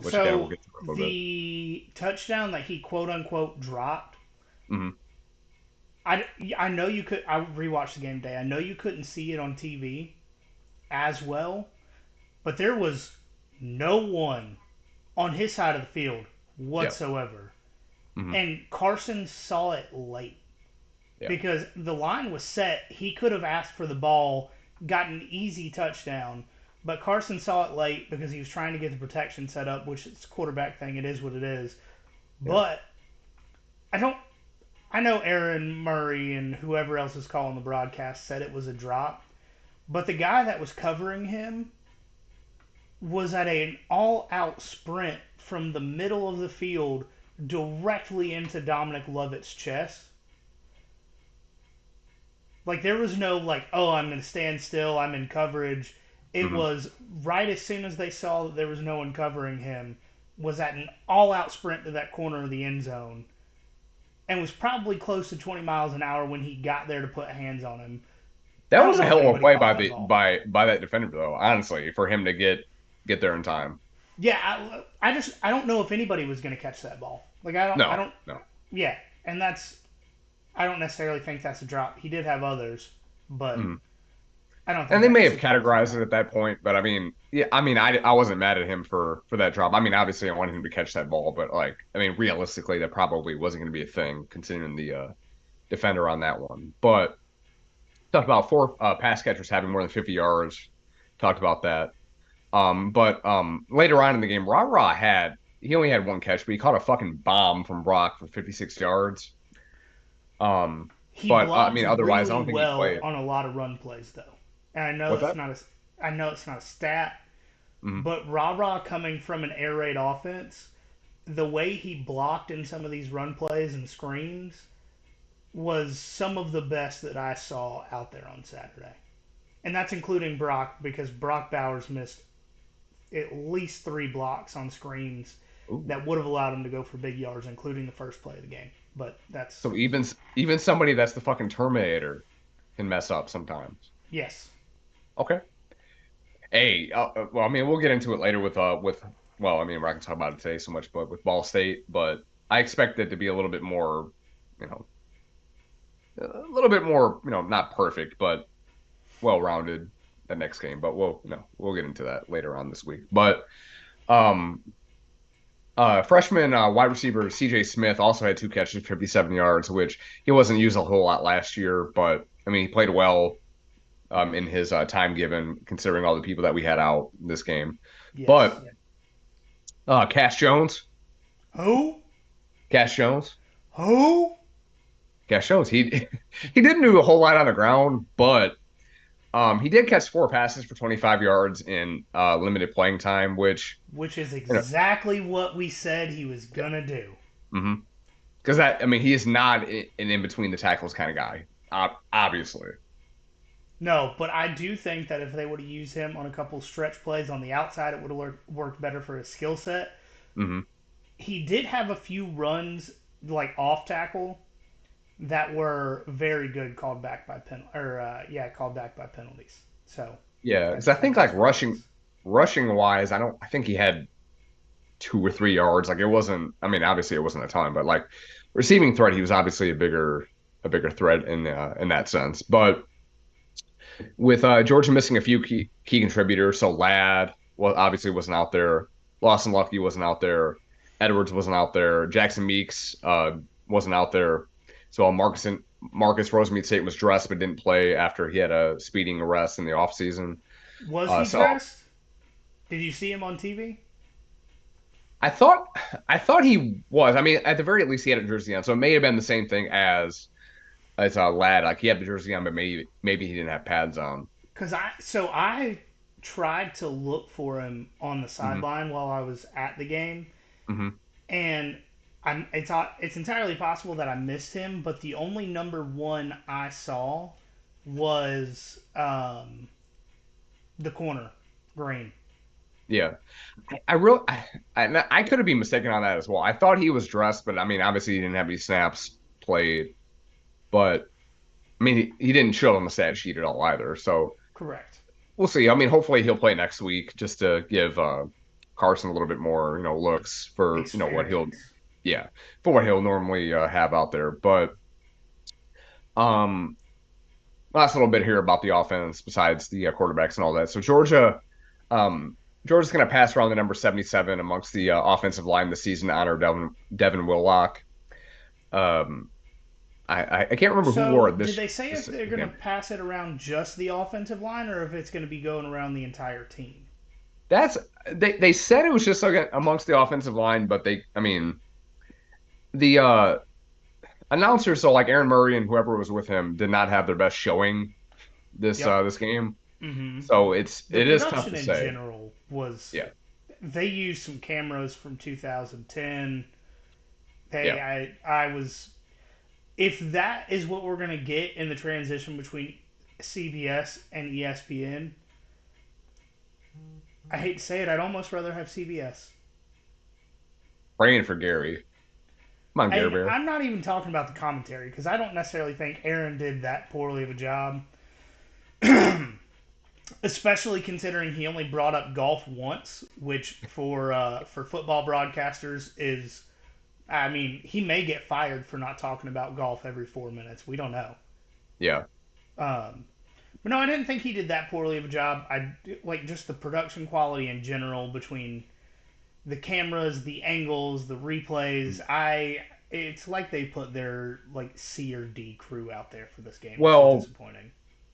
which again we'll So get to in a little bit. the touchdown that he quote unquote dropped, Mm-hmm. I, I know you could. I rewatched the game today. I know you couldn't see it on TV as well, but there was no one on his side of the field Yeah. whatsoever. Mm-hmm. And Carson saw it late Yeah. because the line was set. He could have asked for the ball, got an easy touchdown, but Carson saw it late because he was trying to get the protection set up, which is a quarterback thing. It is what it is. Yeah. But I don't. I know Aaron Murray and whoever else is calling the broadcast said it was a drop, but the guy that was covering him was at an all-out sprint from the middle of the field directly into Dominic Lovett's chest. Like there was no like, oh, I'm going to stand still, I'm in coverage. It Mm-hmm. was right as soon as they saw that there was no one covering him, was at an all-out sprint to that corner of the end zone, and was probably close to 20 miles an hour when he got there to put hands on him. I That don't was a know if hell of a anybody play caught by that the ball. by that defender though, honestly, for him to get there in time. Yeah, I don't know if anybody was going to catch that ball. Like I No, don't no. yeah, and that's I don't necessarily think that's a drop. He did have others, but Mm. I don't And think they that may have situation's a categorized it drop. at that point, but I mean, yeah, I mean, I wasn't mad at him for that drop. I mean, obviously, I wanted him to catch that ball, but like, I mean, realistically, that probably wasn't going to be a thing considering the defender on that one. But talked about four pass catchers having more than 50 yards. Talked about that. But later on in the game, Ra he only had one catch, but he caught a fucking bomb from Brock for 56 yards. Um, He but I blocked mean, otherwise, I really don't think he well played. on a lot of run plays, though. And What's that? I know it's not a stat, Hmm. but Ra coming from an air raid offense, the way he blocked in some of these run plays and screens was some of the best that I saw out there on Saturday. And that's including Brock because Brock Bowers missed at least 3 blocks on screens Ooh. that would have allowed him to go for big yards, including the first play of the game. But that's So even somebody that's the fucking Terminator can mess up sometimes. yes, Okay. Hey, well, I mean, we'll get into it later with well, I mean, we're not gonna talk about it today so much, but with Ball State, but I expect it to be a little bit more, you know, a little bit more, not perfect, but well-rounded the next game. But we'll get into that later on this week. But um, freshman wide receiver C.J. Smith also had two catches, 57 yards, which he wasn't used a whole lot last year, but I mean, he played well in his time given, considering all the people that we had out in this game. yes. But Cash Jones, Who? Cash Jones, Who? Cash Jones. He he didn't do a whole lot on the ground, but he did catch four passes for 25 yards in limited playing time, which Which is you know, exactly what we said he was gonna do. mm-hmm. Because that I mean he is not an in between the tackles kind of guy, obviously. No, but I do think that if they would have used him on a couple stretch plays on the outside, it would have worked better for his skill set. Hmm. He did have a few runs like off tackle that were very good, called back by called back by penalties. So Yeah, because I that's think like just ridiculous. rushing wise, I think he had 2 or 3 yards. Like it wasn't. I mean, obviously it wasn't a ton, but like receiving threat, he was obviously a bigger threat in that sense. But with Georgia missing a few key contributors, so Ladd well obviously wasn't out there. Lawson Lucky wasn't out there. Edwards wasn't out there. Jackson Meeks wasn't out there. So Marcus Rosemead State was dressed but didn't play after he had a speeding arrest in the offseason. Was he So dressed? Did you see him on TV? I thought I thought he was. I mean, at the very least, he had a jersey on, so it may have been the same thing as a lad. Like he had the jersey on, but maybe he didn't have pads on. Because I tried to look for him on the Hmm. sideline while I was at the game, Hmm. and it's entirely possible that I missed him. But the only number one I saw was the corner, Green. Yeah, I really I could have been mistaken on that as well. I thought he was dressed, but I mean, obviously he didn't have any snaps played. But I mean, he didn't show it on the stat sheet at all either. So Correct. we'll see. I mean, hopefully he'll play next week just to give Carson a little bit more, looks for what he'll Experience. yeah for what he'll normally have out there. But um, last little bit here about the offense besides the quarterbacks and all that. So um, Georgia's going to pass around the number 77 amongst the offensive line this season to honor Devin Willock. Um, I can't remember who wore So, it did this they say if this they're going to game. pass it around just the offensive line or if it's going to be going around the entire team? That's they said it was just like amongst the offensive line, but I mean the announcers, so like Aaron Murray and whoever was with him, did not have their best showing Yep. this game. Hmm. So The it is tough production to in say. general was Yeah, they used some cameras from 2010. yeah, I was if that is what we're going to get in the transition between CBS and ESPN, I hate to say it, I'd almost rather have CBS. praying for Gary. Come on, Gary And Bear. I'm not even talking about the commentary because I don't necessarily think Aaron did that poorly of a job, especially considering he only brought up golf once, which for football broadcasters is, I mean, he may get fired for not talking about golf every 4 minutes. We don't know. Yeah, Um, but no, I didn't think he did that poorly of a job. I like just the production quality in general between the cameras, the angles, the replays. It's like they put their like C or D crew out there for this game, which is Well, disappointing.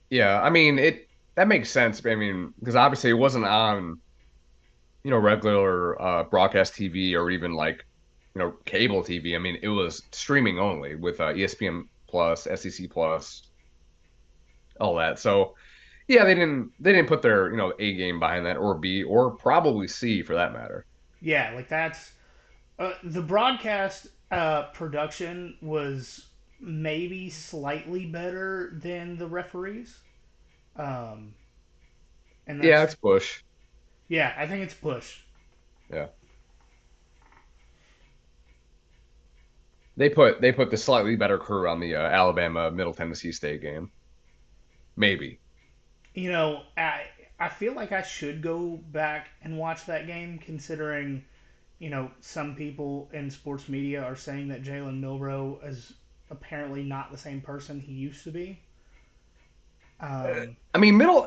yeah, I mean it that makes sense. I mean, because obviously it wasn't on, regular broadcast TV or even like, cable TV. I mean, it was streaming only with ESPN Plus, SEC Plus, all that. So yeah, they didn't put their, A game behind that, or B, or probably C for that matter. Yeah, like that's the broadcast production was maybe slightly better than the referees, um, and Yeah, that's it's Bush. yeah. I think it's Bush. Yeah. They put the slightly better crew on the Alabama Middle Tennessee State game. Maybe. You know, I feel like I should go back and watch that game, considering some people in sports media are saying that Jalen Milroe is apparently not the same person he used to be. Um, I mean, middle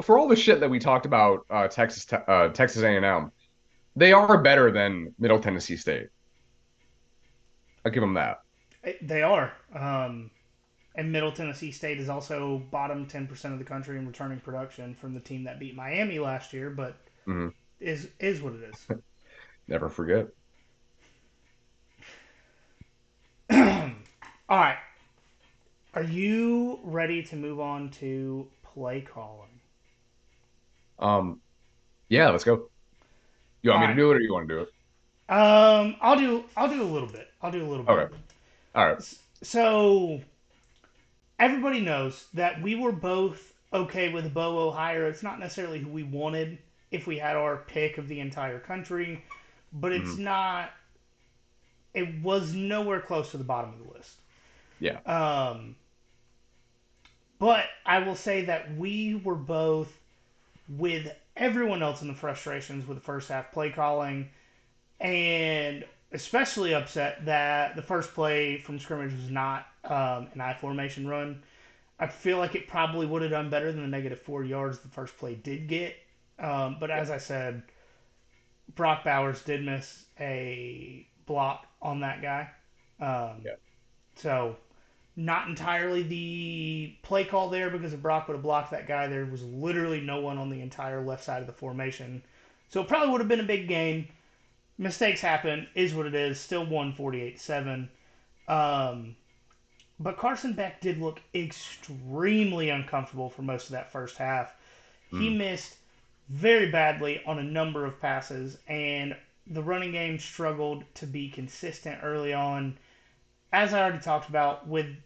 for all the shit that we talked about, Texas A&M, they are better than Middle Tennessee State. I'll give them that. they are. And Middle Tennessee State is also bottom 10% of the country in returning production from the team that beat Miami last year, but Hmm. is what it is. Never forget. All right. Are you ready to move on to play calling? Yeah, let's go. You All want me to right. do it, or you want to do it? I'll do a little bit. I'll do a little bit. Okay. All right. So everybody knows that we were both okay with Bo hire. It's not necessarily who we wanted if we had our pick of the entire country, but it's Hmm. not. It was nowhere close to the bottom of the list. Yeah. Um, but I will say that we were both with everyone else in the frustrations with the first half play calling, and especially upset that the first play from scrimmage was not an I formation run. I feel like it probably would have done better than the -4 yards the first play did get. But Yeah. as I said, Brock Bowers did miss a block on that guy. Um, Yeah. so not entirely the play call there, because if Brock would have blocked that guy, there was literally no one on the entire left side of the formation. So it probably would have been a big game. Mistakes happen, is what it is. Still won 48-7. Um, but Carson Beck did look extremely uncomfortable for most of that first half. He Mm. missed very badly on a number of passes, and the running game struggled to be consistent early on. As I already talked about, with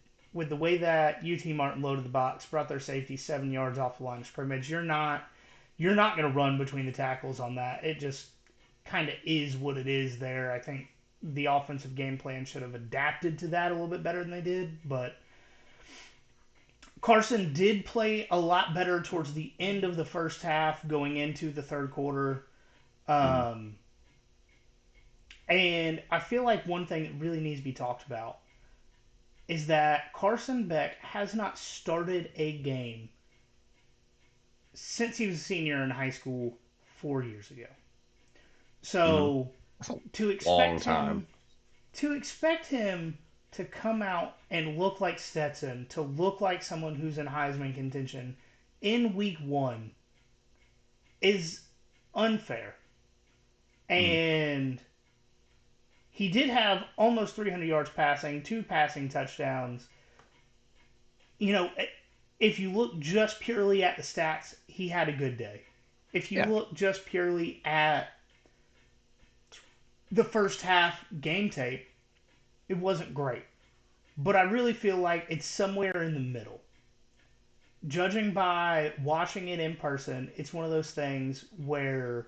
the way that UT Martin loaded the box, brought their safety 7 yards off the line of scrimmage, you're not going to run between the tackles on that. It just kind of is what it is there. I think the offensive game plan should have adapted to that a little bit better than they did, but Carson did play a lot better towards the end of the first half, going into the third quarter. Mm. Um, and I feel like one thing that really needs to be talked about is that Carson Beck has not started a game since he was a senior in high school 4 years ago. Hmm. So That's a to long expect time. him to expect him to come out and look like Stetson, to look like someone who's in Heisman contention in week one is unfair. Mm. And he did have almost 300 yards passing, two passing touchdowns. You know, if you look just purely at the stats, he had a good day. If you Yeah. look just purely at the first half game tape, it wasn't great. But I really feel like it's somewhere in the middle. Judging by watching it in person, it's one of those things where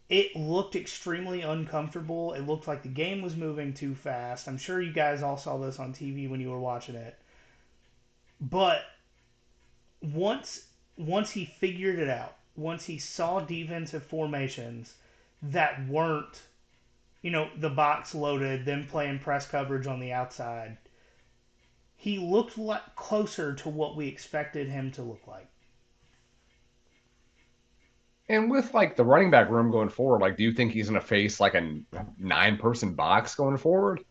it looked extremely uncomfortable. It looked like the game was moving too fast. I'm sure you guys all saw this on TV when you were watching it. But once he figured it out, once he saw defensive formations that weren't, the box loaded, them playing press coverage on the outside, he looked closer to what we expected him to look like. And with like the running back room going forward, like, do you think he's going to face like a 9-person box going forward?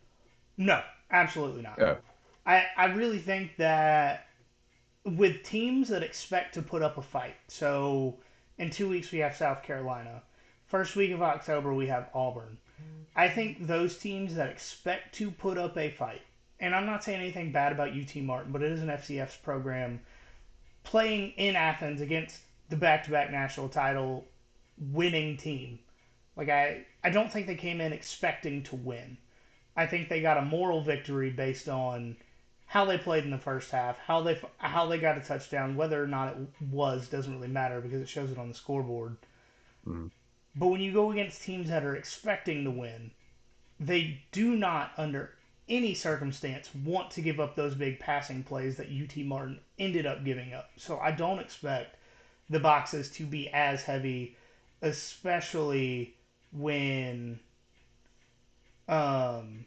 No, absolutely not. Yeah. I really think that with teams that expect to put up a fight, so in 2 weeks we have South Carolina. First week of October we have Auburn. I think those teams that expect to put up a fight, and I'm not saying anything bad about UT Martin, but it is an FCS program playing in Athens against the back-to-back national title winning team. Like I don't think they came in expecting to win. I think they got a moral victory based on how they played in the first half, how they got a touchdown, whether or not it was doesn't really matter because it shows it on the scoreboard. Mm. But when you go against teams that are expecting to win, they do not under any circumstance want to give up those big passing plays that UT Martin ended up giving up. So I don't expect the boxes to be as heavy, especially when um,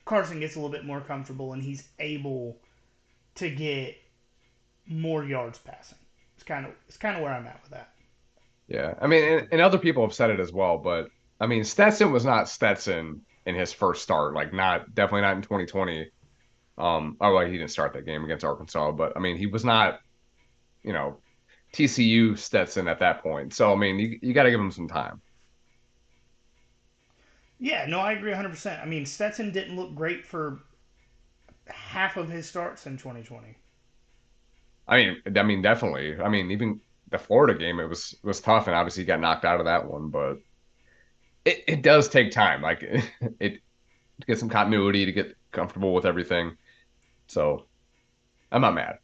Carson gets a little bit more comfortable and he's able to get more yards passing. It's kind of where I'm at with that. Yeah. I mean, and other people have said it as well, but I mean, Stetson was not Stetson in his first start. Like, not definitely not in 2020. Oh, well, he didn't start that game against Arkansas, but I mean, he was not, you know, TCU Stetson at that point. So I mean, you got to give him some time. Yeah, no, I agree 100%. I mean, Stetson didn't look great for half of his starts in 2020. I mean, definitely. I mean, even the Florida game, it was tough, and obviously he got knocked out of that one, but it does take time. Like it to get some continuity, to get comfortable with everything. So I'm not mad.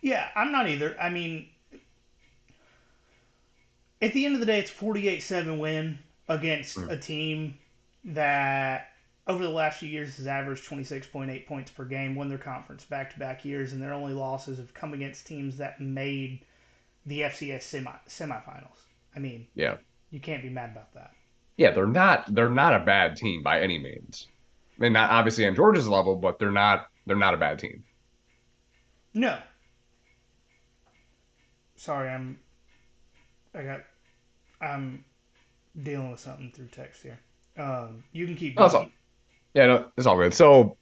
Yeah, I'm not either. I mean, at the end of the day, it's 48-7 win against Mm. a team that over the last few years has averaged 26.8 points per game, won their conference back-to-back years, and their only losses have come against teams that made the FCS semifinals. I mean, Yeah. you can't be mad about that. Yeah, they're not a bad team by any means. I mean, not obviously on Georgia's level, but they're not a bad team. No, sorry, I got I'm dealing with something through text here. You can keep That's going. all. Yeah, no, it's all good. So,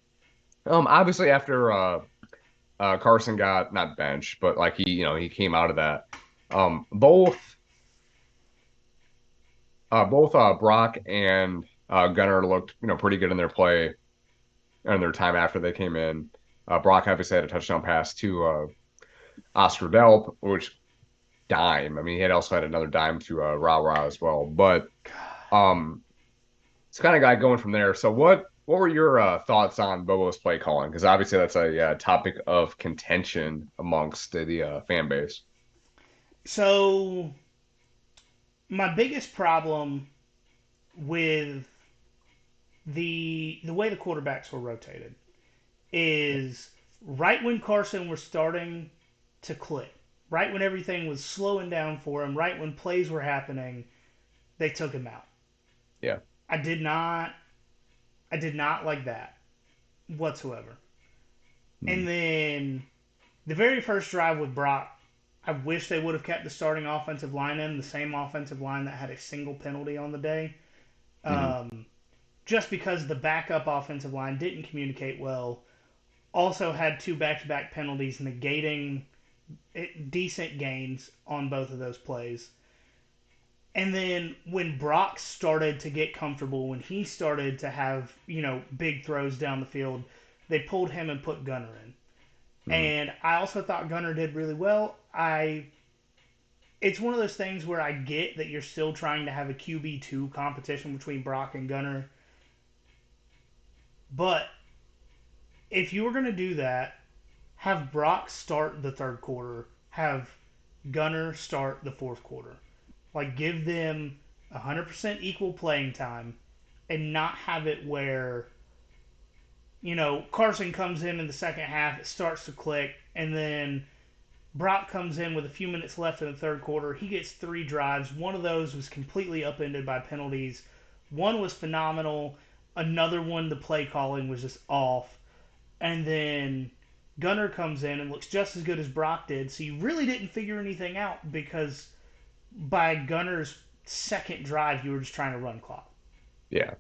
obviously after Carson got not benched, but like he came out of that. Both Brock and Gunner looked pretty good in their play and their time after they came in. Brock obviously had a touchdown pass to Oscar Delp, which dime. I mean, he had also had another dime to Ra Ra as well. But um, it's kind of got going from there. So what were your thoughts on Bobo's play calling? Because obviously that's a topic of contention amongst the fan base. So my biggest problem with the way the quarterbacks were rotated is right when Carson was starting to click, right when everything was slowing down for him, right when plays were happening, they took him out. Yeah. I did not I did not like that whatsoever. Mm. And then the very first drive with Brock, I wish they would have kept the starting offensive line in, the same offensive line that had a single penalty on the day. Mm-hmm. Um, just because the backup offensive line didn't communicate well, also had two back-to-back penalties, negating decent gains on both of those plays. And then when Brock started to get comfortable, when he started to have, big throws down the field, they pulled him and put Gunner in. Mm-hmm. And I also thought Gunner did really well. It's one of those things where I get that you're still trying to have a QB2 competition between Brock and Gunner. But if you were going to do that, have Brock start the third quarter, have Gunner start the fourth quarter. Like, give them 100% equal playing time and not have it where, Carson comes in the second half, it starts to click, and then Brock comes in with a few minutes left in the third quarter. He gets three drives. One of those was completely upended by penalties. One was phenomenal. Another one, the play calling was just off. And then Gunner comes in and looks just as good as Brock did, so you really didn't figure anything out because by Gunner's second drive, you were just trying to run clock. Yeah.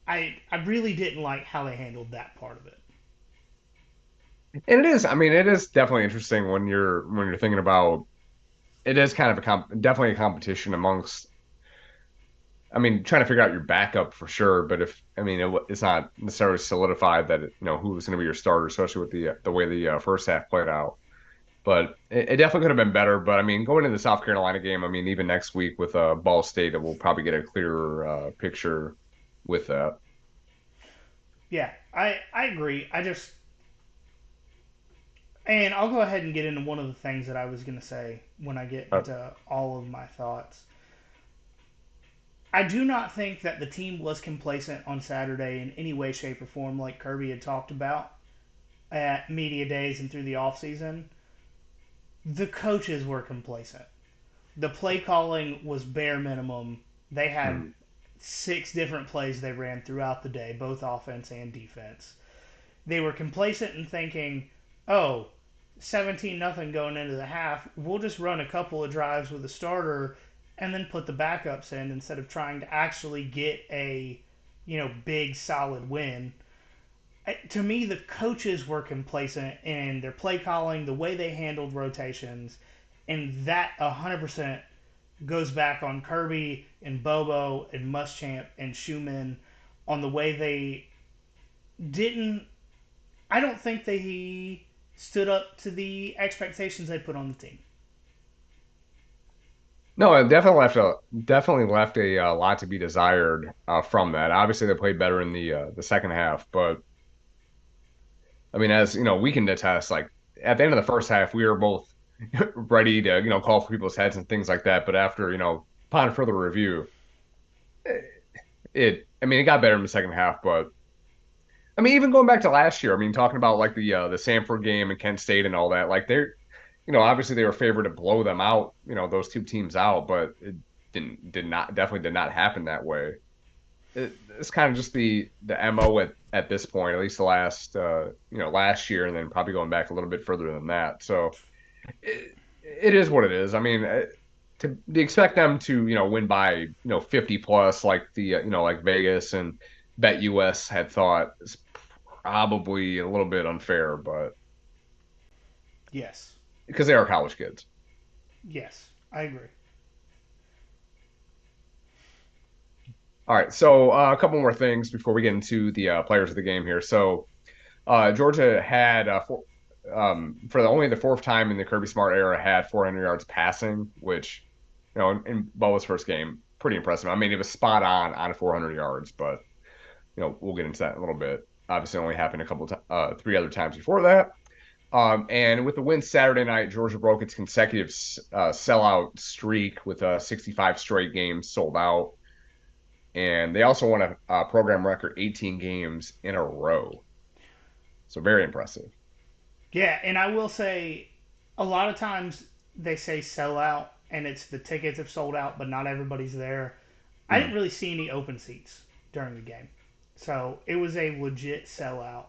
I really didn't like how they handled that part of it. And it is, I mean, it is definitely interesting when you're thinking about it is kind of definitely a competition amongst I mean, trying to figure out your backup for sure, but if I mean, it's not necessarily solidified that who's going to be your starter, especially with the way the first half played out. But it definitely could have been better. But I mean, going into the South Carolina game, I mean, even next week with Ball State, we'll probably get a clearer picture with that. Yeah, I agree. And I'll go ahead and get into one of the things that I was going to say when I get Uh, into all of my thoughts. I do not think that the team was complacent on Saturday in any way, shape, or form, like Kirby had talked about at media days and through the offseason. The coaches were complacent. The play calling was bare minimum. They had mm, 6 different plays they ran throughout the day, both offense and defense. They were complacent in thinking, oh, 17 nothing going into the half, we'll just run a couple of drives with a starter and then put the backups in instead of trying to actually get a, big solid win. To me, the coaches were complacent in their play calling, the way they handled rotations, and that 100% goes back on Kirby and Bobo and Muschamp and Schumann on the way they didn't. I don't think they stood up to the expectations they put on the team. no, it definitely left a lot to be desired from that. Obviously, they played better in the second half, but I mean, as you know, we can attest. Like at the end of the first half, we were both ready to call for people's heads and things like that. But after upon further review, I mean it got better in the second half. But I mean even going back to last year, I mean talking about like the Samford game and Kent State and all that, like they're obviously they were favored to blow them out, those two teams out, but it did not definitely did not happen that way. It's kind of just the MO at this point, at least the last last year, and then probably going back a little bit further than that. So it is what it is. I mean, to expect them to win by 50 plus like the like Vegas and Bet US had thought is probably a little bit unfair, but Yes. because they are college kids. Yes. I agree. All right, so a couple more things before we get into the players of the game here. So Georgia had for only the fourth time in the Kirby Smart era had 400 yards passing, which in Boa's first game, pretty impressive. I mean, it was spot on 400 yards, but we'll get into that in a little bit. Obviously, it only happened a couple three other times before that. And with the win Saturday night, Georgia broke its consecutive sellout streak with 65 straight games sold out. And they also won a program record 18 games in a row. So very impressive. Yeah, and I will say a lot of times they say sell out and it's the tickets have sold out, but not everybody's there. I didn't Mm. really see any open seats during the game. So it was a legit sellout.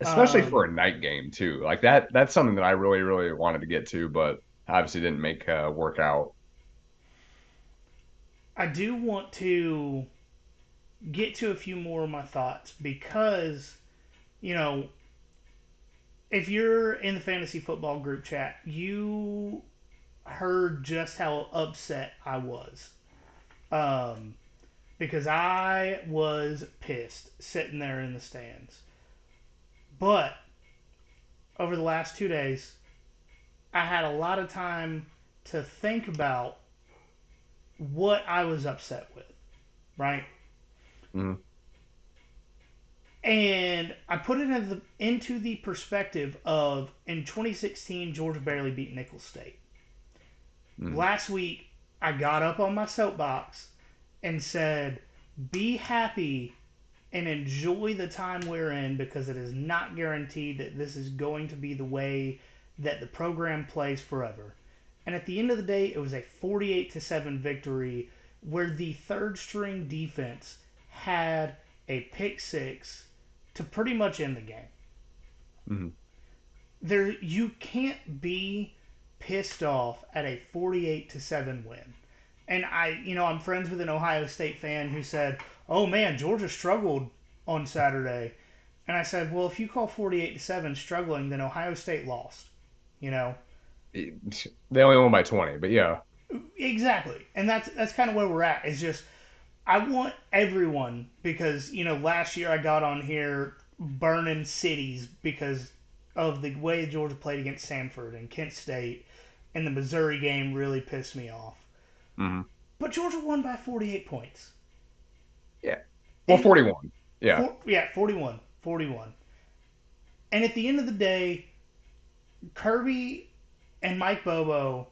Especially for Um, a night game too. Like that's something that I really, really wanted to get to, but obviously didn't make work out. I do want to get to a few more of my thoughts because, you know, if you're in the fantasy football group chat, you heard just how upset I was. Um, because I was pissed sitting there in the stands. But over the last 2 days, I had a lot of time to think about what I was upset with, right? Mm. And I put it into the perspective of in 2016, Georgia barely beat Nicholls State. Mm. Last week, I got up on my soapbox and said, be happy and enjoy the time we're in because it is not guaranteed that this is going to be the way that the program plays forever. And at the end of the day, it was a 48-7 victory where the third string defense had a pick six to pretty much end the game. Mhm. You can't be pissed off at a 48-7 win. And I'm friends with an Ohio State fan who said, "Oh man, Georgia struggled on Saturday." And I said, "Well, if you call 48-7 struggling, then Ohio State lost." You know, They only won by 20, but yeah. exactly. And that's kind of where we're at. It's just I want everyone, because last year I got on here burning cities because of the way Georgia played against Samford and Kent State, and the Missouri game really pissed me off. Mhm. But Georgia won by 48 points. Yeah. Well, And 41. Yeah. 41, 41. And at the end of the day, Kirby and Mike Bobo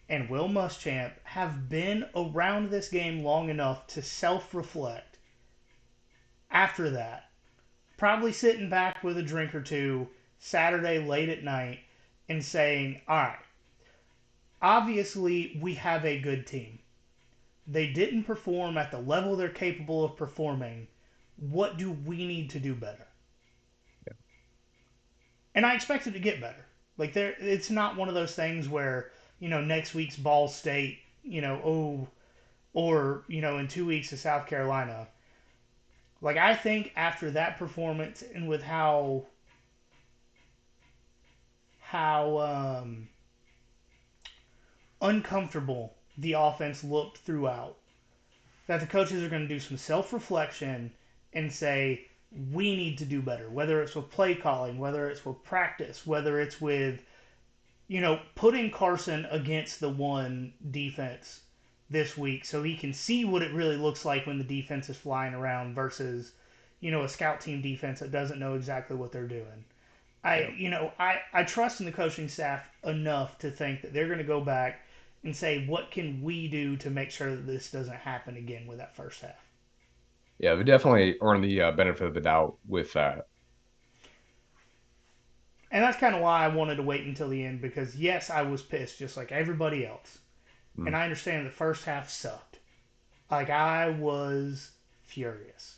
and Will Muschamp have been around this game long enough to self-reflect after that, probably sitting back with a drink or two Saturday late at night and saying, all right, obviously we have a good team. They didn't perform at the level they're capable of performing. What do we need to do better? And I expect it to get better. Like it's not one of those things where next week's Ball State, or in 2 weeks of South Carolina. Like I think after that performance and with how uncomfortable the offense looked throughout, that the coaches are going to do some self-reflection and say we need to do better. Whether it's with play calling, whether it's with practice, whether it's with putting Carson against the one defense this week so he can see what it really looks like when the defense is flying around versus, a scout team defense that doesn't know exactly what they're doing. Yeah. I trust in the coaching staff enough to think that they're going to go back and say, what can we do to make sure that this doesn't happen again with that first half? Yeah, they definitely earn the benefit of the doubt with that. And that's kind of why I wanted to wait until the end, because yes, I was pissed just like everybody else. And Mm. I understand the first half sucked. Like I was furious.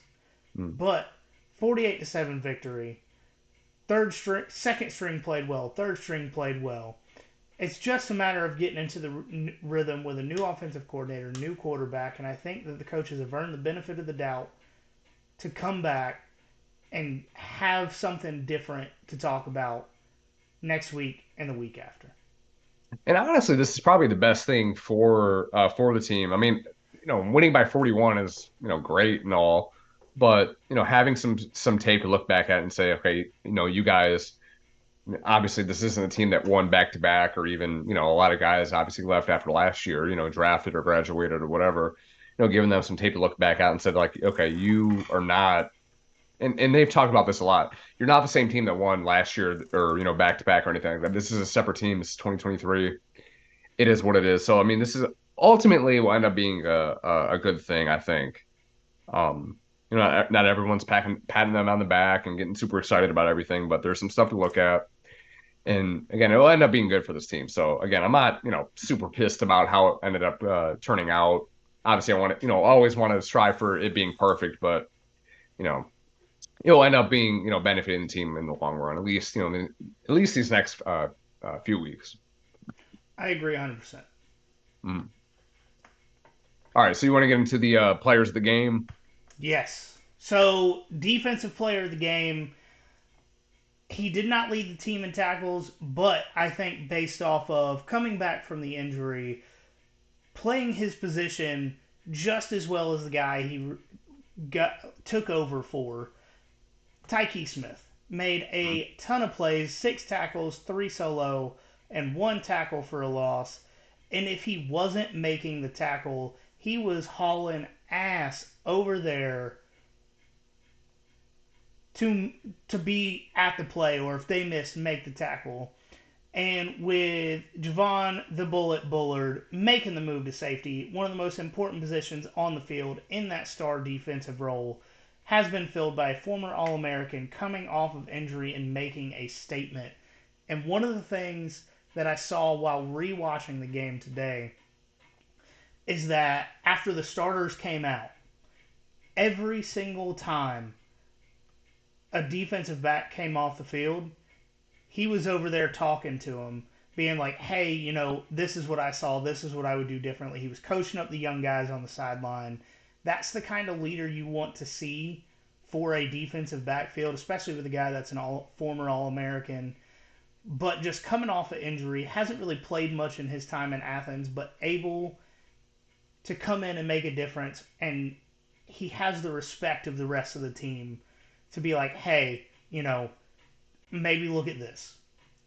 Mm. But 48-7 victory. Second string played well. Third string played well. It's just a matter of getting into the rhythm with a new offensive coordinator, new quarterback, and I think that the coaches have earned the benefit of the doubt to come back and have something different to talk about next week and the week after. And honestly, this is probably the best thing for the team. I mean, winning by 41 is, great and all, but, having some tape to look back at and say, okay, you guys, obviously this isn't a team that won back to back, or even, a lot of guys obviously left after last year, drafted or graduated or whatever, giving them some tape to look back at and said, like, okay, you are not, and they've talked about this a lot. You're not the same team that won last year, or, back to back or anything like that. This is a separate team. This is 2023. It is what it is. So I mean, this is ultimately will end up being a good thing, I think. Um, not everyone's patting them on the back and getting super excited about everything, but there's some stuff to look at. And again, it'll end up being good for this team. So again, I'm not, super pissed about how it ended up turning out. Obviously, I want to, always want to strive for it being perfect, but you know, it'll end up being, benefiting the team in the long run. At least, at least these next few weeks. I agree 100%. Mm. All right, so you want to get into the players of the game? Yes. So, defensive player of the game, he did not lead the team in tackles, but I think based off of coming back from the injury, playing his position just as well as the guy he took over for, Tyke Smith made Mm. a ton of plays, 6 tackles, 3 solo, and 1 tackle for a loss. And if he wasn't making the tackle, he was hauling ass over there to to be at the play, or if they missed, make the tackle. And with Javon the Bullet Bullard making the move to safety, one of the most important positions on the field in that star defensive role has been filled by a former All American coming off of injury and making a statement. And one of the things that I saw while rewatching the game today is that after the starters came out, every single time a defensive back came off the field, he was over there talking to him, being like, hey, this is what I saw, this is what I would do differently. He was coaching up the young guys on the sideline. That's the kind of leader you want to see for a defensive backfield, especially with a guy that's former All-American, but just coming off an injury, hasn't really played much in his time in Athens, but able to come in and make a difference, and he has the respect of the rest of the team to be like, hey, maybe look at this.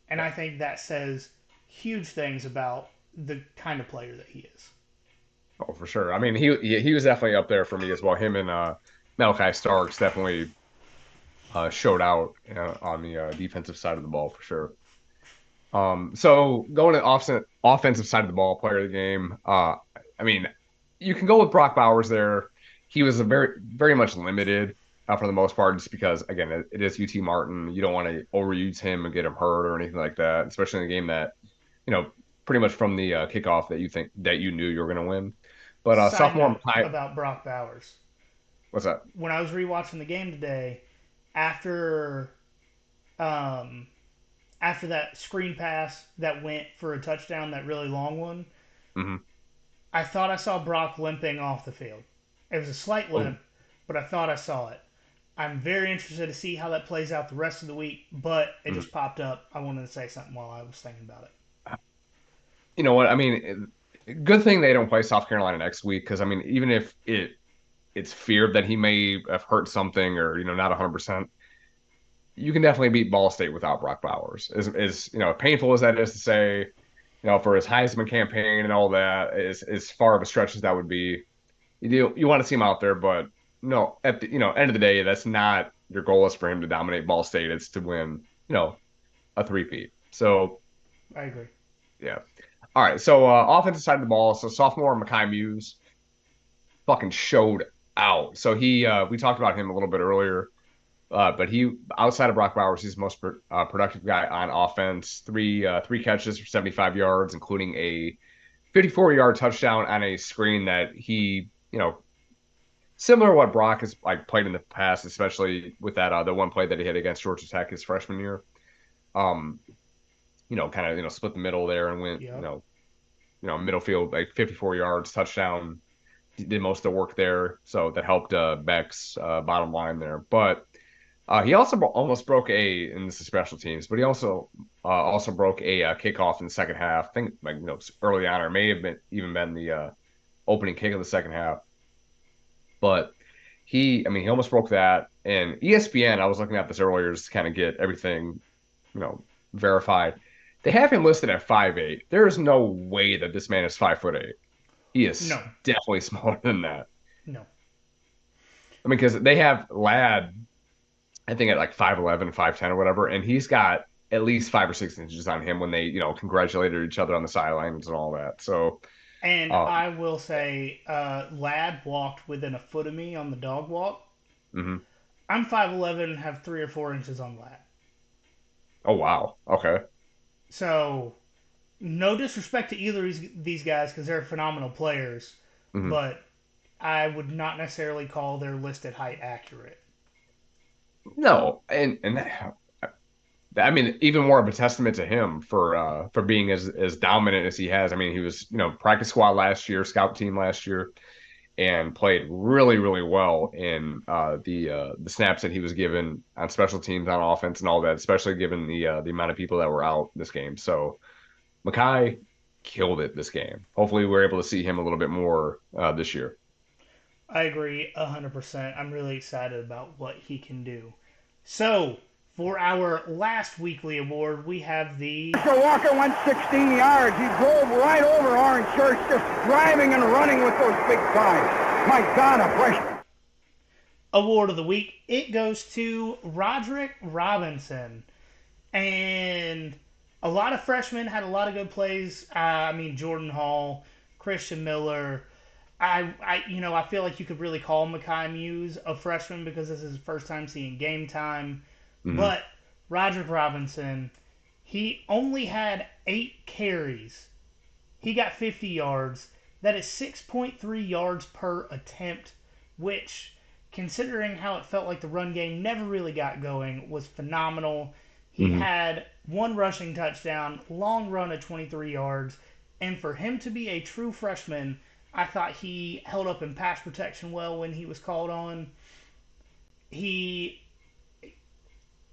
And I think that says huge things about the kind of player that he is. Oh, for sure. I mean, he was definitely up there for me as well. Him and Malachi Starks definitely showed out on the defensive side of the ball for sure. So going to offensive side of the ball, player of the game. I mean, you can go with Brock Bowers there. He was a very much limited for the most part, just because again it is UT Martin. You don't want to overuse him and get him hurt or anything like that, especially in a game that pretty much from the kickoff that you knew you were going to win. But Side sophomore note about Brock Bowers. What's that? When I was rewatching the game today, after after that screen pass that went for a touchdown, that really long one, Mm-hmm. I thought I saw Brock limping off the field. It was a slight limp, but I thought I saw it. I'm very interested to see how that plays out the rest of the week, but it just popped up. I wanted to say something while I was thinking about it. You know what? I mean, good thing they don't play South Carolina next week, because I mean, even if it's feared that he may have hurt something or not 100%, you can definitely beat Ball State without Brock Bowers. As painful as that is to say, for his Heisman campaign and all that, as far of a stretch as that would be, you want to see him out there, but no, at the end of the day, that's not your goal. Is for him to dominate Ball State. It's to win a three-peat. So I agree. yeah. All right. So offensive side of the ball. So sophomore Mekhi Muse fucking showed out. So we talked about him a little bit earlier. But he, outside of Brock Bowers, he's the most productive guy on offense. Three catches for 75 yards, including a 54-yard touchdown on a screen that he, similar to what Brock has like played in the past, especially with that the one play that he had against Georgia Tech his freshman year. Kind of split the middle there and went, Yep. Middle field like 54 yards touchdown. Did most of the work there, so that helped Beck's bottom line there, but. He also almost broke and this is special teams, but he also broke a kickoff in the second half. I think early on, or may have even been the opening kick of the second half. But he almost broke that. And ESPN, I was looking at this earlier just to kind of get everything, verified. They have him listed at 5'8". There is no way that this man is 5'8". He is definitely smaller than that. No. I mean, because they have Ladd, I think at like 5'11", 5'10", or whatever, and he's got at least 5 or 6 inches on him when they, congratulated each other on the sidelines and all that. So, and I will say, Ladd walked within a foot of me on the dog walk. Mm-hmm. I'm 5'11" and have 3 or 4 inches on Ladd. Oh wow, okay. So, no disrespect to either of these guys because they're phenomenal players, but I would not necessarily call their listed height accurate. No, and I mean, even more of a testament to him for being as dominant as he has. I mean, he was practice squad last year, scout team last year, and played really really well in the snaps that he was given on special teams, on offense, and all that. Especially given the amount of people that were out this game. So Mekhi killed it this game. Hopefully, we're able to see him a little bit more this year. I agree 100%. I'm really excited about what he can do. So, for our last weekly award, we have the... Mr. Walker went 16 yards. He drove right over Orange Church, just driving and running with those big thighs. My God, a freshman. Award of the week, it goes to Roderick Robinson. And a lot of freshmen had a lot of good plays. Jordan Hall, Christian Miller... I feel like you could really call Mekhi Muse a freshman because this is his first time seeing game time. Mm-hmm. But Roderick Robinson, he only had 8 carries. He got 50 yards. That is 6.3 yards per attempt, which, considering how it felt like the run game never really got going, was phenomenal. He Mhm. had one rushing touchdown, long run of 23 yards, and for him to be a true freshman, I thought he held up in pass protection well when he was called on. He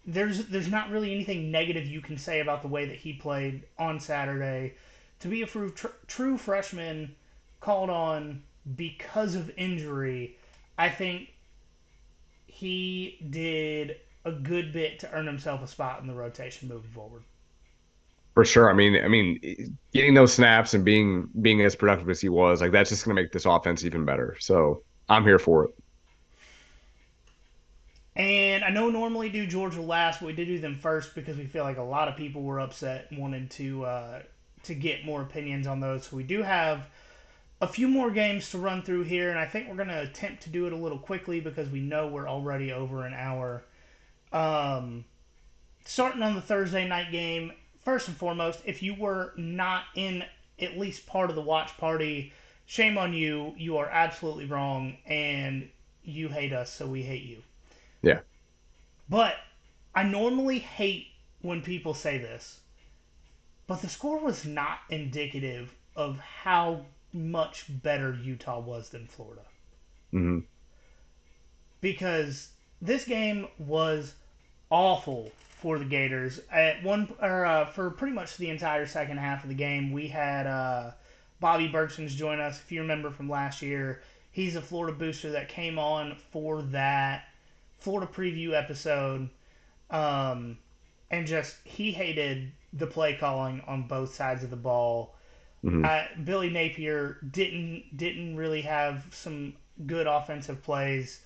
there's not really anything negative you can say about the way that he played on Saturday. To be a true freshman called on because of injury, I think he did a good bit to earn himself a spot in the rotation moving forward. For sure. Getting those snaps and being as productive as he was, like that's just going to make this offense even better. So I'm here for it. And I know normally do Georgia last, but we did do them first because we feel like a lot of people were upset and wanted to get more opinions on those. So we do have a few more games to run through here, and I think we're going to attempt to do it a little quickly because we know we're already over an hour. Starting on the Thursday night game, first and foremost, if you were not in at least part of the watch party, shame on you. You are absolutely wrong, and you hate us, so we hate you. Yeah. But I normally hate when people say this, but the score was not indicative of how much better Utah was than Florida. Hmm. Because this game was awful for the Gators. For pretty much the entire second half of the game, we had Bobby Bergsons join us. If you remember from last year, he's a Florida booster that came on for that Florida preview episode, and just he hated the play calling on both sides of the ball. Hmm. Billy Napier didn't really have some good offensive plays,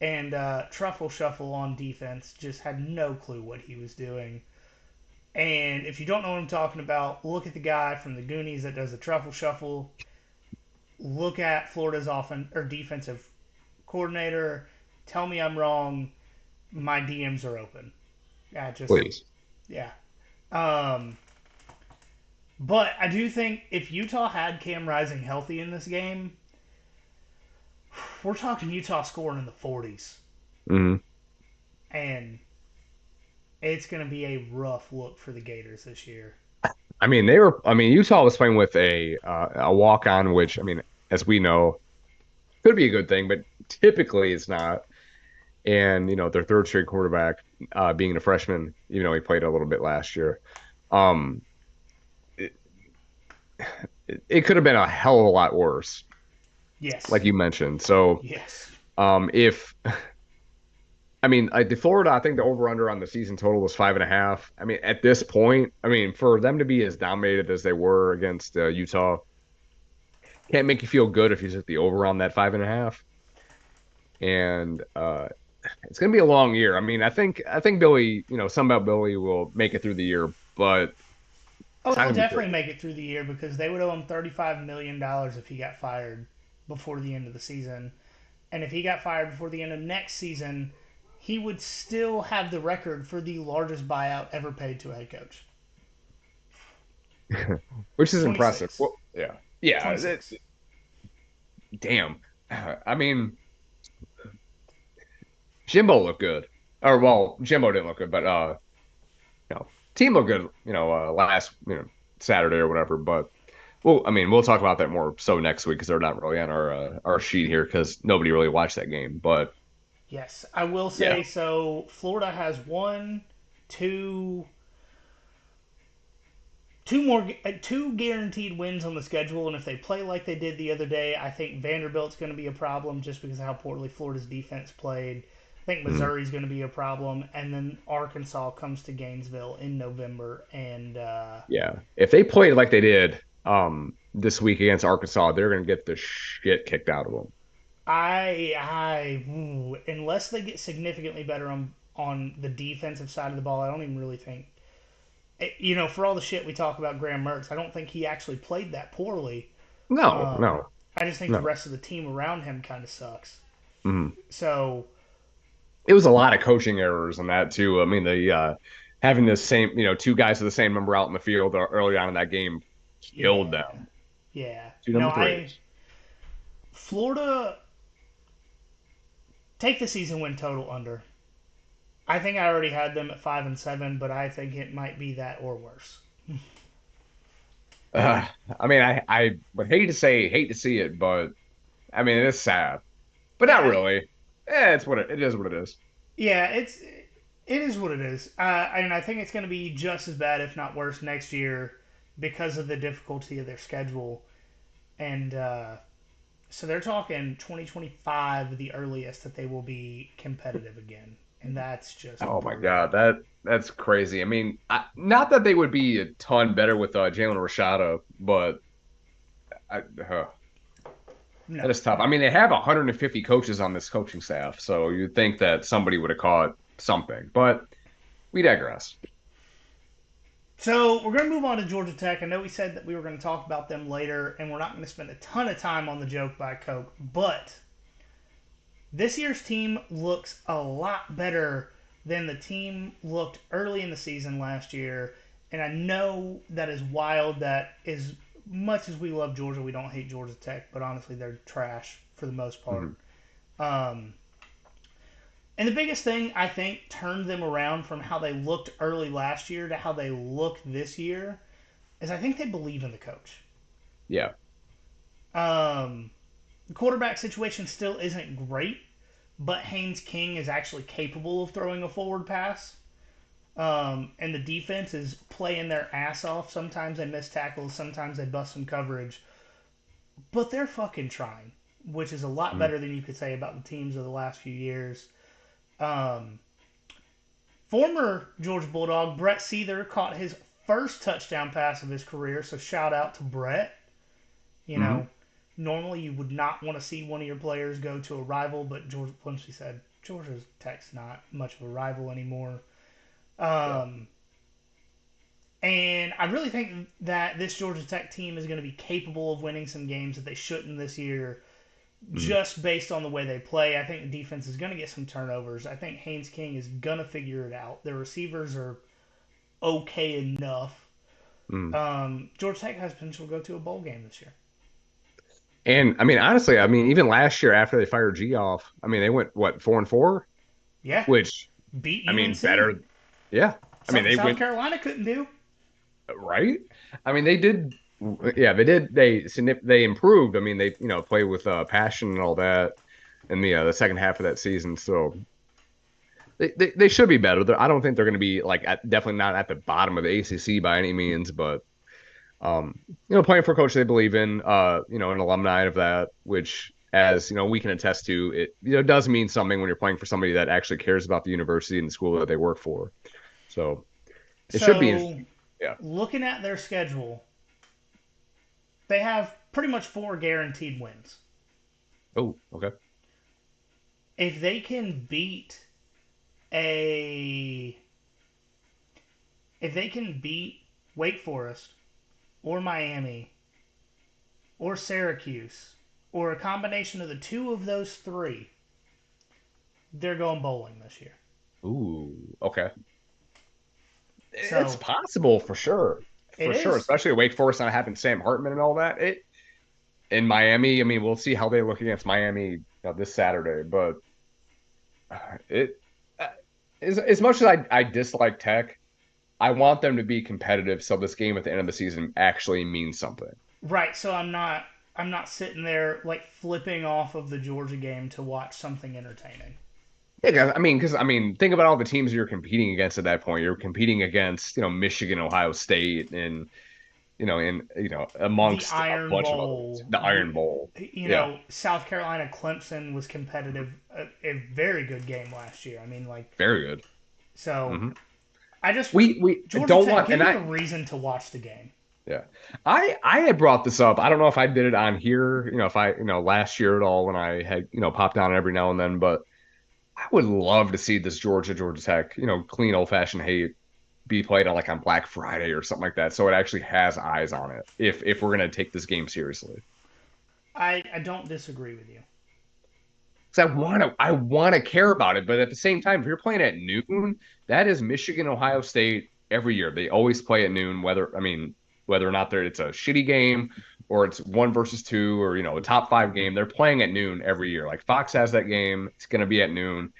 and Truffle Shuffle on defense just had no clue what he was doing. And if you don't know what I'm talking about, look at the guy from the Goonies that does the Truffle Shuffle. Look at Florida's defensive coordinator. Tell me I'm wrong. My DMs are open. Yeah, Please. yeah. Um, but I do think if Utah had Cam Rising healthy in this game, we're talking Utah scoring in the 40s. Hmm. And it's going to be a rough look for the Gators this year. Utah was playing with a walk on, which as we know, could be a good thing, but typically it's not. And their third straight quarterback, being a freshman, even though he played a little bit last year. Um, it, it could have been a hell of a lot worse, Yes. like you mentioned. So, Yes. if the Florida, I think the over under on the season total was 5.5. At this point, for them to be as dominated as they were against Utah, can't make you feel good if you took the over on that 5.5. And it's gonna be a long year. I think Billy, some about Billy will make it through the year, but Oh, it's not he'll gonna be definitely pretty. make it through the year because they would owe him $35 million if he got fired before the end of the season. And if he got fired before the end of next season, he would still have the record for the largest buyout ever paid to a head coach. Which is impressive. 26. Well, yeah, yeah. 26. Damn. I mean, Jimbo looked good, or well, Jimbo didn't look good, but team looked good. Last Saturday or whatever. But we'll talk about that more so next week because they're not really on our sheet here because nobody really watched that game. But Yes, I will yeah, say so. Florida has two, two guaranteed wins on the schedule, and if they play like they did the other day, I think Vanderbilt's going to be a problem just because of how poorly Florida's defense played. I think mhm, Missouri's going to be a problem, and then Arkansas comes to Gainesville in November, and yeah. If they played like they did this week against Arkansas, they're gonna get the shit kicked out of them. unless they get significantly better on the defensive side of the ball, I don't even really think. For all the shit we talk about Graham Mertz, I don't think he actually played that poorly. No, Um, no, I just think the no. rest of the team around him kind of sucks. Mhm. So It was a lot of coaching errors in that too. The having the same, two guys with the same number out in the field early on in that game killed yeah, them. yeah. Two No, number I threes. Florida take the season win total under. I think I already had them at 5-7, but I think it might be that or worse. Uh, I mean, I would hate to see it, but I mean, it is sad, but not Yeah, really. It's it is what it is. yeah, it is what it is. And I think it's going to be just as bad, if not worse, next year because of the difficulty of their schedule. And so they're talking 2025, the earliest that they will be competitive again, and that's just Oh my brutal. God, that's crazy. I mean, not that they would be a ton better with Jalen Rashada, but I, uh, No, that is tough. I mean, they have 150 coaches on this coaching staff, so you'd think that somebody would have caught something, but we digress. so we're going to move on to Georgia Tech. I know we said that we were going to talk about them later, and we're not going to spend a ton of time on the joke by Coke, but this year's team looks a lot better than the team looked early in the season last year. And I know that is wild. That as much as we love Georgia, we don't hate Georgia Tech, but honestly, they're trash for the most part. Mhm. Um, and the biggest thing I think turned them around from how they looked early last year to how they look this year is I think they believe in the coach. Yeah. The quarterback situation still isn't great, but Haynes King is actually capable of throwing a forward pass. And the defense is playing their ass off. Sometimes they miss tackles, sometimes they bust some coverage, but they're fucking trying, which is a lot Mhm. better than you could say about the teams of the last few years. Um, Former Georgia Bulldog Brett Seether caught his first touchdown pass of his career, so shout out to Brett. You Mhm. know, normally you would not want to see one of your players go to a rival, but Georgia Clemson said Georgia Tech's not much of a rival anymore. Yeah. Um, and I really think that this Georgia Tech team is going to be capable of winning some games that they shouldn't this year, Mhm. just based on the way they play. I think the defense is going to get some turnovers. I think Haynes King is going to figure it out. Their receivers are okay enough. Mhm. Georgia Tech has potential to go to a bowl game this year. And I mean, honestly, I mean, even last year after they fired G off, I mean, they went what 4-4, Yeah, which beat I mean, UNC. better. Yeah. I mean, Something they South went Carolina couldn't do. right. I mean, they did. Yeah, they did. They improved. I mean, they played with passion and all that in the second half of that season. So they should be better. I don't think they're going to be like definitely not at the bottom of the ACC by any means, but playing for a coach they believe in, an alumni of that, which as we can attest to, it does mean something when you're playing for somebody that actually cares about the university and the school that they work for. So it should be So, interesting. Yeah. looking at their schedule, they have pretty much 4 guaranteed wins. Oh, okay. If they can beat a if they can beat Wake Forest or Miami or Syracuse or a combination of the two of those three, they're going bowling this year. Ooh, okay. It's So possible for sure. it For sure, is. especially Wake Forest not having Sam Hartman and all that. It in Miami, I mean, we'll see how they look against Miami this Saturday, but it uh, as much as I dislike Tech, I want them to be competitive so this game at the end of the season actually means something. Right, so I'm not sitting there like flipping off of the Georgia game to watch something entertaining. Yeah, because I mean, think about all the teams you're competing against at that point. You're competing against, Michigan, Ohio State, and The amongst a Iron bunch of other ones. Bowl, The Iron Bowl. Yeah, South Carolina Clemson was competitive, a very good game last year. I mean, like, very good. so Hmm. I just We Georgia don't Tech, want, give and me a reason to watch the game. yeah, I had brought this up. I don't know if I did it on here, if I last year at all when I had popped on every now and then, but I would love to see this Georgia Tech, clean old fashioned hate be played on like on Black Friday or something like that, so it actually has eyes on it. If we're gonna take this game seriously, I don't disagree with you. because I want to care about it, but at the same time, if you're playing at noon, that is Michigan Ohio State every year. They always play at noon, whether or not it's a shitty game or it's 1 versus 2 or a top 5 game. They're playing at noon every year. Like Fox has that game, it's gonna be at noon.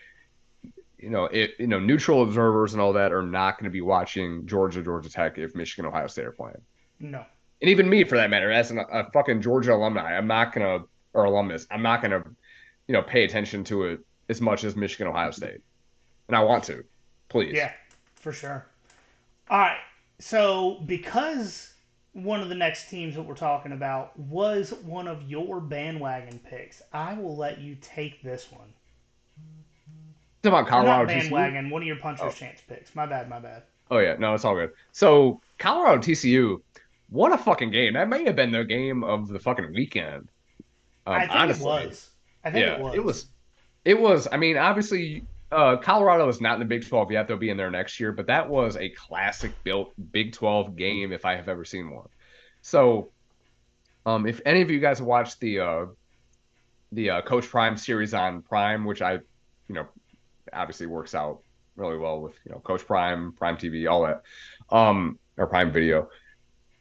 neutral observers and all that are not going to be watching Georgia Tech if Michigan, Ohio State are playing. No. And even me, for that matter, as a fucking Georgia alumni, I'm not going to, or alumnus, I'm not going to, pay attention to it as much as Michigan, Ohio State. And I want to, please. Yeah, for sure. All right. So because one of the next teams that we're talking about was one of your bandwagon picks, I will let you take this one. It's about Colorado. Not bandwagon, one of your puncher's chance picks. My bad. Oh, yeah. No, it's all good. So Colorado TCU, what a fucking game. That may have been the game of the fucking weekend. I think honestly. it was. I think it was. It was. I mean, obviously, Colorado is not in the Big 12 yet. They'll be in there next year, but that was a classic built Big 12 game if I have ever seen one. So, if any of you guys have watched the Coach Prime series on Prime, which I, obviously works out really well with Coach Prime, Prime TV, all that, or Prime Video.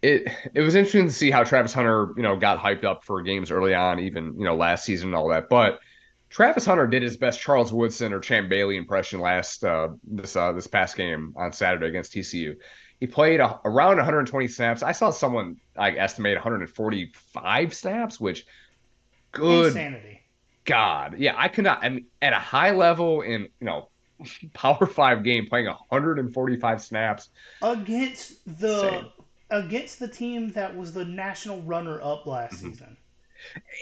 It was interesting to see how Travis Hunter, got hyped up for games early on, even last season and all that. But Travis Hunter did his best Charles Woodson or Champ Bailey impression this past game on Saturday against TCU. He played around 120 snaps. I saw someone estimate 145 snaps, which good insanity. God, yeah, I could not. I mean, at a high level in Power 5 game, playing 145 snaps against the team that was the national runner-up last season.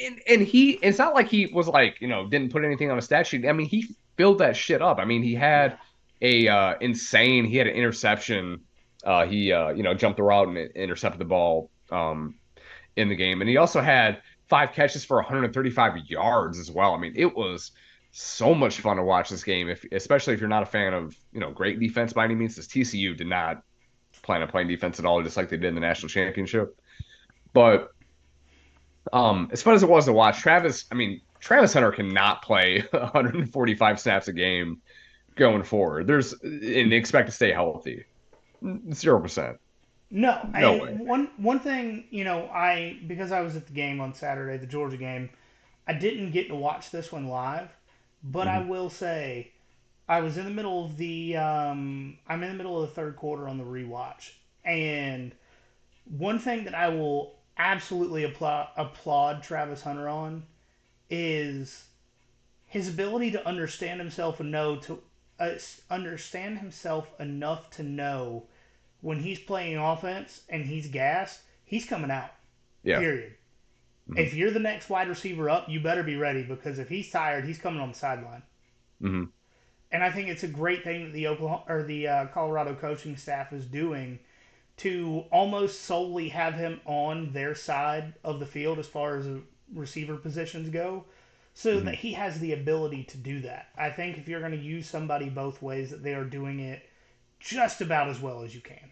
And it's not like he was didn't put anything on a stat sheet. I mean, he filled that shit up. I mean, he had he had an interception. He jumped the route and intercepted the ball in the game. And he also had 5 catches for 135 yards as well. I mean, it was so much fun to watch this game, especially if you're not a fan of, great defense by any means. This TCU did not plan on playing defense at all, just like they did in the national championship. But as fun as it was to watch, Travis Hunter cannot play 145 snaps a game going forward. And expect to stay healthy. 0%. No way. One thing, because I was at the game on Saturday, the Georgia game, I didn't get to watch this one live, but I will say I was in the middle of I'm in the middle of the third quarter on the rewatch, and one thing that I will absolutely applaud Travis Hunter on is his ability to understand himself enough to know when he's playing offense and he's gassed, he's coming out. Yeah. Period. Mm-hmm. If you're the next wide receiver up, you better be ready, because if he's tired, he's coming on the sideline. Mm-hmm. And I think it's a great thing that the Colorado coaching staff is doing to almost solely have him on their side of the field as far as receiver positions go, so that he has the ability to do that. I think if you're going to use somebody both ways, that they are doing it just about as well as you can.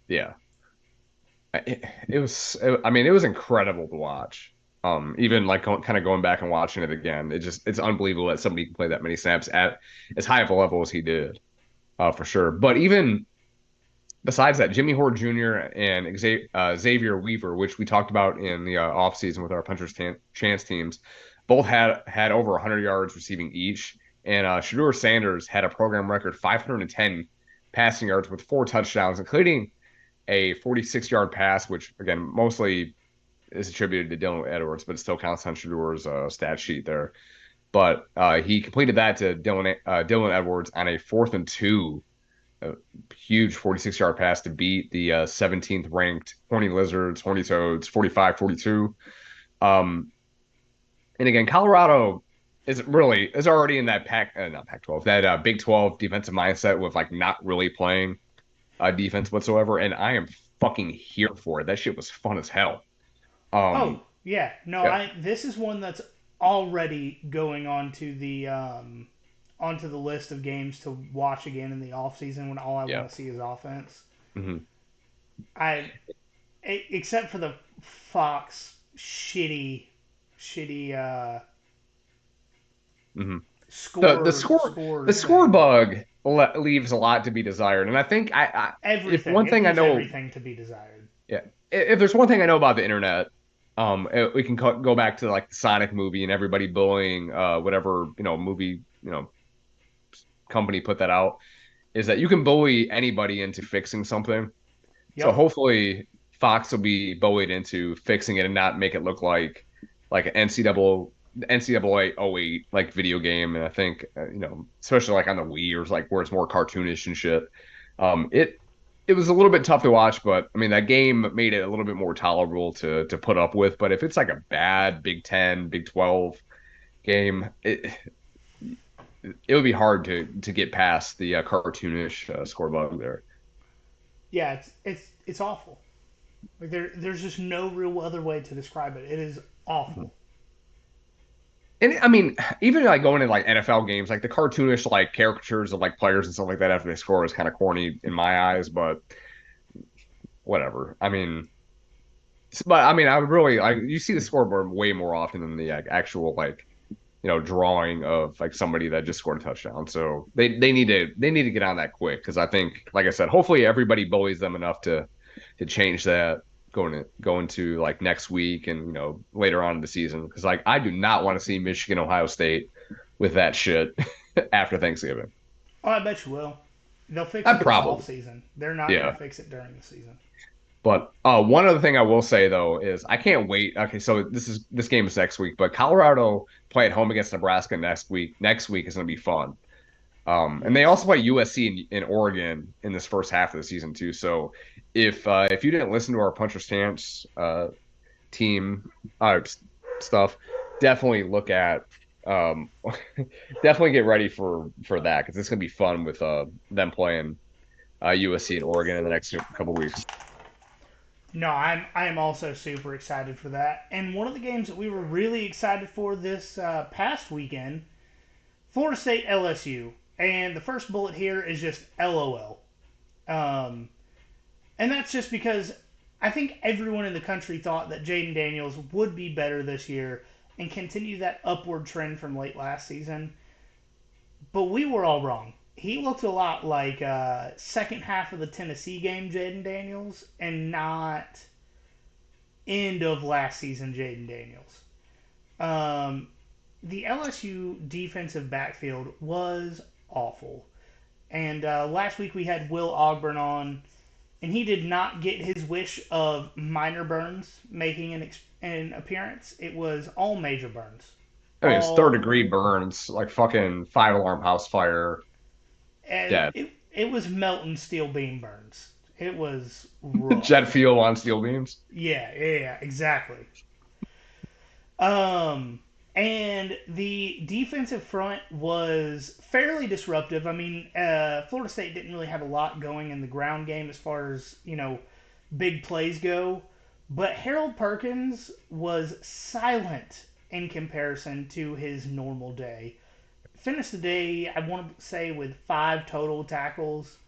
Yeah. It was incredible to watch. Even kind of going back and watching it again, it's unbelievable that somebody can play that many snaps at as high of a level as he did, for sure. But even besides that, Jimmy Horde Jr. and Xavier Weaver, which we talked about in the offseason with our puncher's chance teams, both had over 100 yards receiving each. And Shedeur Sanders had a program record 510 passing yards with 4 touchdowns, including a 46-yard pass, which again mostly is attributed to Dylan Edwards, but it still counts on Shedeur's stat sheet there. But he completed that to Dylan Edwards on a 4th and 2, a huge 46-yard pass to beat the 17th ranked Horny Lizards, Horny Toads, 45-42. And again, Colorado is already in that not Pac-12, that Big 12 defensive mindset with not really playing defense whatsoever, and I am fucking here for it. That shit was fun as hell. This is one that's already going onto the list of games to watch again in the offseason when all I want to see is offense. Mm-hmm. Except for the Fox shitty score. The score bug leaves a lot to be desired, and I think if one thing I know, everything to be desired. Yeah, if there's one thing I know about the internet, we can go back to the Sonic movie and everybody bullying whatever movie company put that out, is that you can bully anybody into fixing something. So Yep. hopefully Fox will be bullied into fixing it and not make it look like an NCAA 08 like video game. And I think especially like on the Wii or like where it's more cartoonish and shit. It was a little bit tough to watch, but I mean that game made it a little bit more tolerable to put up with. But if it's like a bad Big Ten, Big 12 game, it would be hard to get past the cartoonish score bug there. Yeah, it's awful. Like there's just no real other way to describe it. It is awful. And I mean, even like going in like NFL games, like the cartoonish like caricatures of like players and stuff like that after they score is kind of corny in my eyes, but whatever. I would really like you see the scoreboard way more often than the actual like drawing of like somebody that just scored a touchdown. So they need to get on that quick because I think, like I said, hopefully everybody bullies them enough to change that going to like next week and later on in the season because like I do not want to see Michigan Ohio State with that shit after Thanksgiving. Oh, I bet you will. They'll fix I it this probably off season. They're not yeah. gonna fix it during the season. But one other thing I will say though is I can't wait. Okay, so this game is next week, but Colorado play at home against Nebraska next week. Next week is going to be fun. And they also play USC in Oregon in this first half of the season too. So if you didn't listen to our Puncher Stance team stuff, definitely look at definitely get ready for that because it's gonna be fun with them playing USC and Oregon in the next couple weeks. No, I am also super excited for that. And one of the games that we were really excited for this past weekend, Florida State LSU. And the first bullet here is just LOL. And that's just because I think everyone in the country thought that Jaden Daniels would be better this year and continue that upward trend from late last season. But we were all wrong. He looked a lot like second half of the Tennessee game Jaden Daniels and not end of last season Jaden Daniels. The LSU defensive backfield was awful. And last week we had Will Ogburn on, and he did not get his wish of minor burns making an appearance. It was all major burns. I mean, it's third-degree burns, like fucking 5-alarm house fire. And it was melting steel beam burns. It was rough. Jet fuel on steel beams. Yeah, exactly. And the defensive front was fairly disruptive. I mean, Florida State didn't really have a lot going in the ground game as far as, big plays go. But Harold Perkins was silent in comparison to his normal day. Finished the day, I want to say, with 5 total tackles,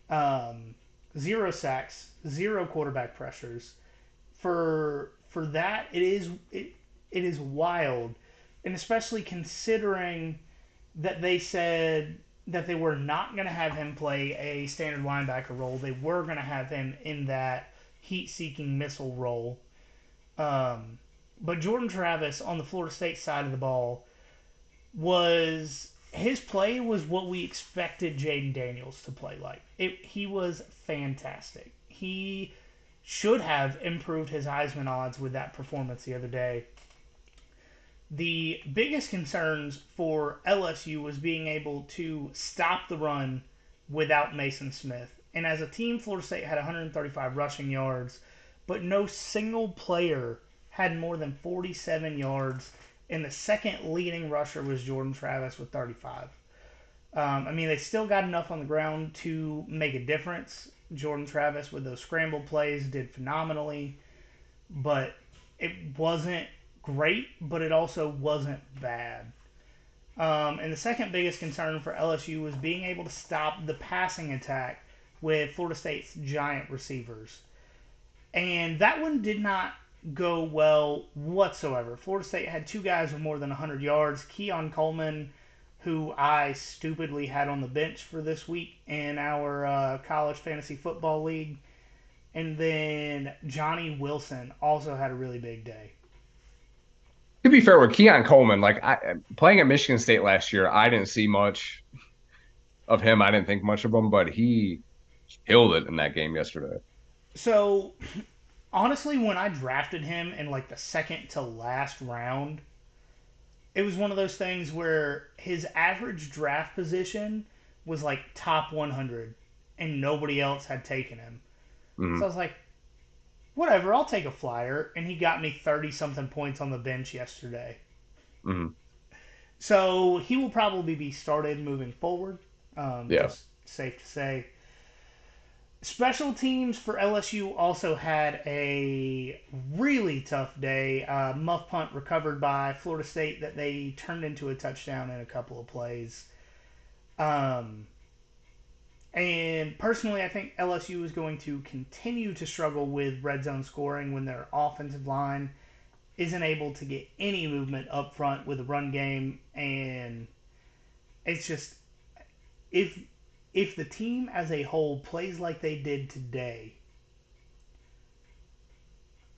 0 sacks, 0 quarterback pressures. For that, it is wild. And especially considering that they said that they were not going to have him play a standard linebacker role. They were going to have him in that heat-seeking missile role. But Jordan Travis on the Florida State side of the ball his play was what we expected Jaden Daniels to play like. He was fantastic. He should have improved his Heisman odds with that performance the other day. The biggest concerns for LSU was being able to stop the run without Mason Smith. And as a team, Florida State had 135 rushing yards, but no single player had more than 47 yards, and the second leading rusher was Jordan Travis with 35. They still got enough on the ground to make a difference. Jordan Travis with those scramble plays did phenomenally, but it wasn't great, but it also wasn't bad. And the second biggest concern for LSU was being able to stop the passing attack with Florida State's giant receivers. And that one did not go well whatsoever. Florida State had 2 guys with more than 100 yards. Keon Coleman, who I stupidly had on the bench for this week in our college fantasy football league. And then Johnny Wilson also had a really big day. To be fair with Keon Coleman, like playing at Michigan State last year, I didn't see much of him. I didn't think much of him, but he killed it in that game yesterday. So honestly, when I drafted him in like the second to last round, it was one of those things where his average draft position was like top 100 and nobody else had taken him. So I Hmm. was like, whatever, I'll take a flyer. And he got me 30 something points on the bench yesterday. Hmm. So he will probably be started moving forward. Yeah. Just safe to say. Special teams for LSU also had a really tough day. Muff punt recovered by Florida State that they turned into a touchdown in a couple of plays. Um, and personally, I think LSU is going to continue to struggle with red zone scoring when their offensive line isn't able to get any movement up front with the run game. And it's just, if the team as a whole plays like they did today,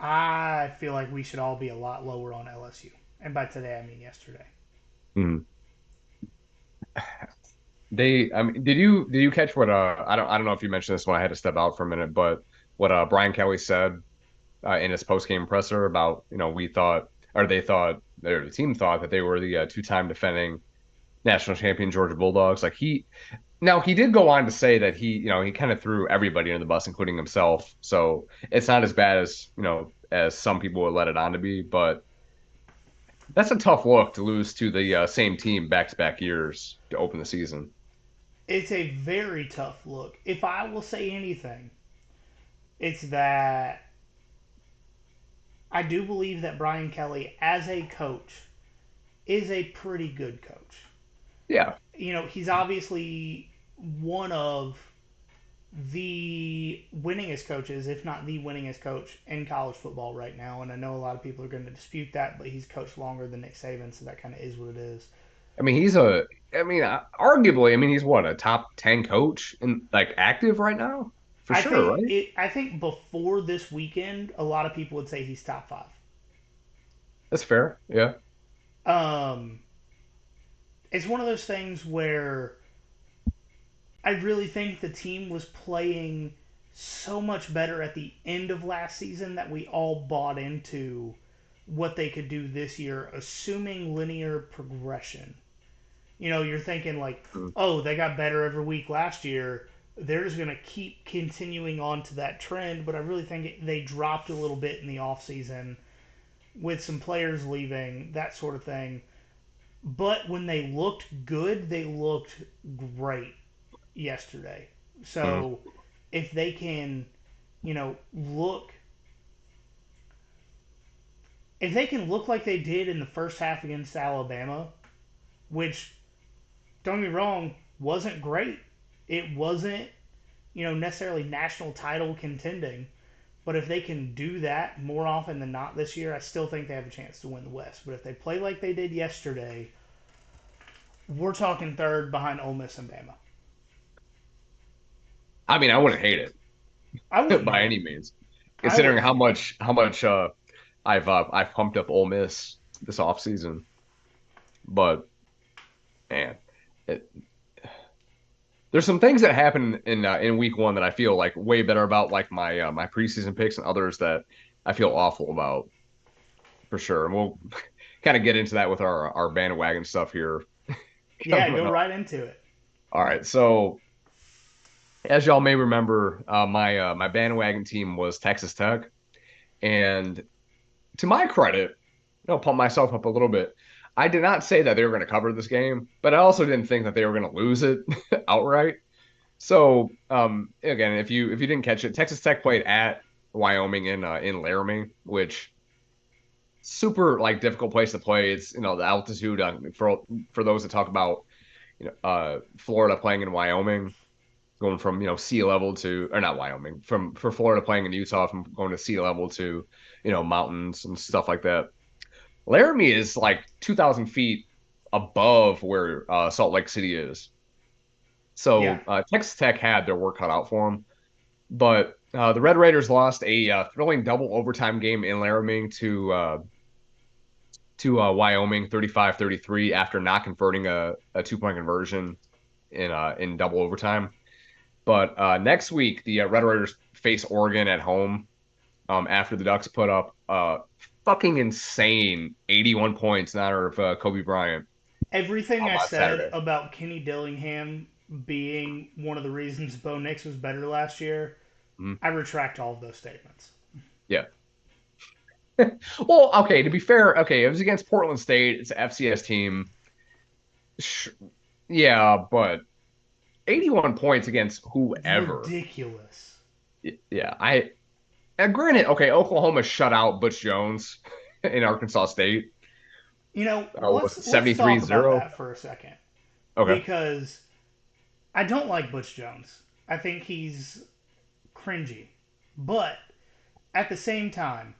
I feel like we should all be a lot lower on LSU. And by today, I mean yesterday. Hmm. I mean, did you catch what I don't know if you mentioned this when I had to step out for a minute, but what Brian Kelly said in his post game presser about, we thought, or they thought, or the team thought that they were the two-time defending national champion Georgia Bulldogs. Like he did go on to say that he kind of threw everybody in the bus, including himself. So it's not as bad as, as some people would let it on to be, but that's a tough look to lose to the same team back-to-back years to open the season. It's a very tough look. If I will say anything, it's that I do believe that Brian Kelly, as a coach, is a pretty good coach. Yeah. He's obviously one of the winningest coaches, if not the winningest coach in college football right now. And I know a lot of people are going to dispute that, but he's coached longer than Nick Saban, so that kind of is what it is. I mean, arguably, I mean, he's what, a top 10 coach and like active right now? For sure, right? I think before this weekend, a lot of people would say he's top five. That's fair. Yeah. Um, it's one of those things where I really think the team was playing so much better at the end of last season that we all bought into what they could do this year, assuming linear progression. You're thinking like, Mm. oh, they got better every week last year. They're just going to keep continuing on to that trend, but I really think they dropped a little bit in the offseason with some players leaving, that sort of thing. But when they looked good, they looked great yesterday. Mm. So if they can, look, if they can look like they did in the first half against Alabama, which, don't get me wrong, wasn't great. It wasn't, necessarily national title contending. But if they can do that more often than not this year, I still think they have a chance to win the West. But if they play like they did yesterday, we're talking third behind Ole Miss and Bama. I mean, I wouldn't hate I it wouldn't by either. any means, I considering wouldn't how either. much I've pumped up Ole Miss this offseason. But man, it, there's some things that happen in week one that I feel like way better about, like my preseason picks, and others that I feel awful about for sure. And we'll kind of get into that with our bandwagon stuff here Yeah, coming go up. right into it. All right, so as y'all may remember, my bandwagon team was Texas Tech, and to my credit, pump myself up a little bit. I did not say that they were going to cover this game, but I also didn't think that they were going to lose it outright. So, again, if you didn't catch it, Texas Tech played at Wyoming in Laramie, which super like difficult place to play. It's the altitude for those that talk about Florida playing in Wyoming, going from sea level to, or not Wyoming, from for Florida playing in Utah, from going to sea level to mountains and stuff like that. Laramie is like 2,000 feet above where Salt Lake City is. Yeah. So Texas Tech had their work cut out for them. But the Red Raiders lost a thrilling double overtime game in Laramie to Wyoming 35-33 after not converting a 2-point conversion in double overtime. But next week, the Red Raiders face Oregon at home. After the Ducks put up fucking insane 81 points in honor of Kobe Bryant Everything I on said Saturday. about Kenny Dillingham being one of the reasons Bo Nix was better last year, Mhm. I retract all of those statements. Yeah. Well, okay, to be fair, okay, it was against Portland State. It's an FCS team. Yeah, but 81 points against whoever. Ridiculous. Yeah, granted, okay, Oklahoma shut out Butch Jones in Arkansas State. You know, Was it let's talk about 73-0? that for a second Okay. because I don't like Butch Jones. I think he's cringy, but at the same time,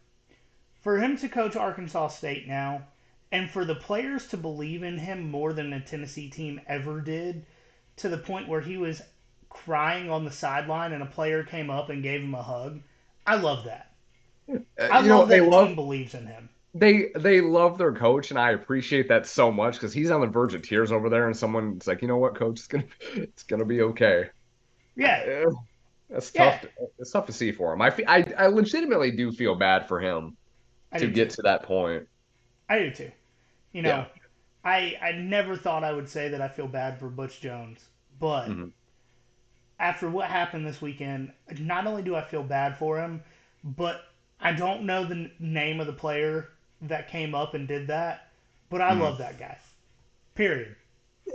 for him to coach Arkansas State now, and for the players to believe in him more than a Tennessee team ever did, to the point where he was crying on the sideline and a player came up and gave him a hug, I love that. I love They that a love team believes in him. they love their coach, and I appreciate that so much because he's on the verge of tears over there, and someone's like, you know what, coach, it's gonna be okay. Yeah, Eh, That's yeah, it's tough to see for him. I legitimately do feel bad for him I to do get too. to that point. I do too. You Yeah. know, I never thought I would say that I feel bad for Butch Jones, but Hmm. after what happened this weekend, not only do I feel bad for him, but I don't know the name of the player that came up and did that, but I Hmm. love that guy. Period.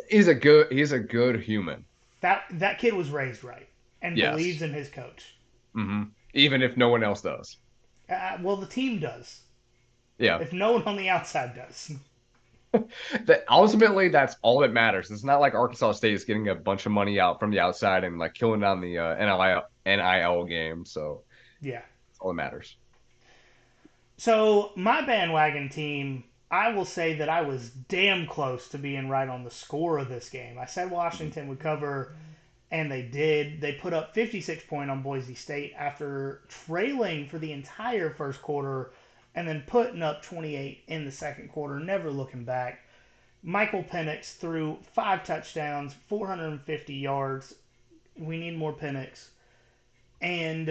He's a good human. That kid was raised right and believes Yes. in his coach. Hmm. Even if no one else does. Well, the team does. Yeah. If no one on the outside does. That ultimately that's all that matters. It's not like Arkansas State is getting a bunch of money out from the outside and like killing down the NIL game. So Yeah. that's all that matters. So my bandwagon team, I will say that I was damn close to being right on the score of this game. I said Washington would cover, and they did. They put up 56 points on Boise State after trailing for the entire first quarter, and then putting up 28 in the second quarter, never looking back. Michael Penix threw 5 touchdowns, 450 yards. We need more Penix. And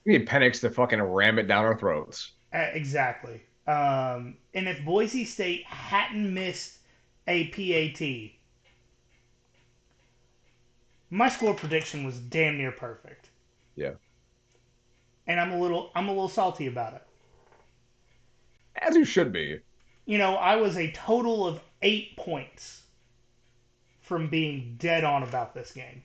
We need Penix to fucking ram it down our throats. exactly. And if Boise State hadn't missed a PAT, my score prediction was damn near perfect. Yeah. And I'm a little salty about it. As you should be. You know, I was a total of 8 points from being dead on about this game.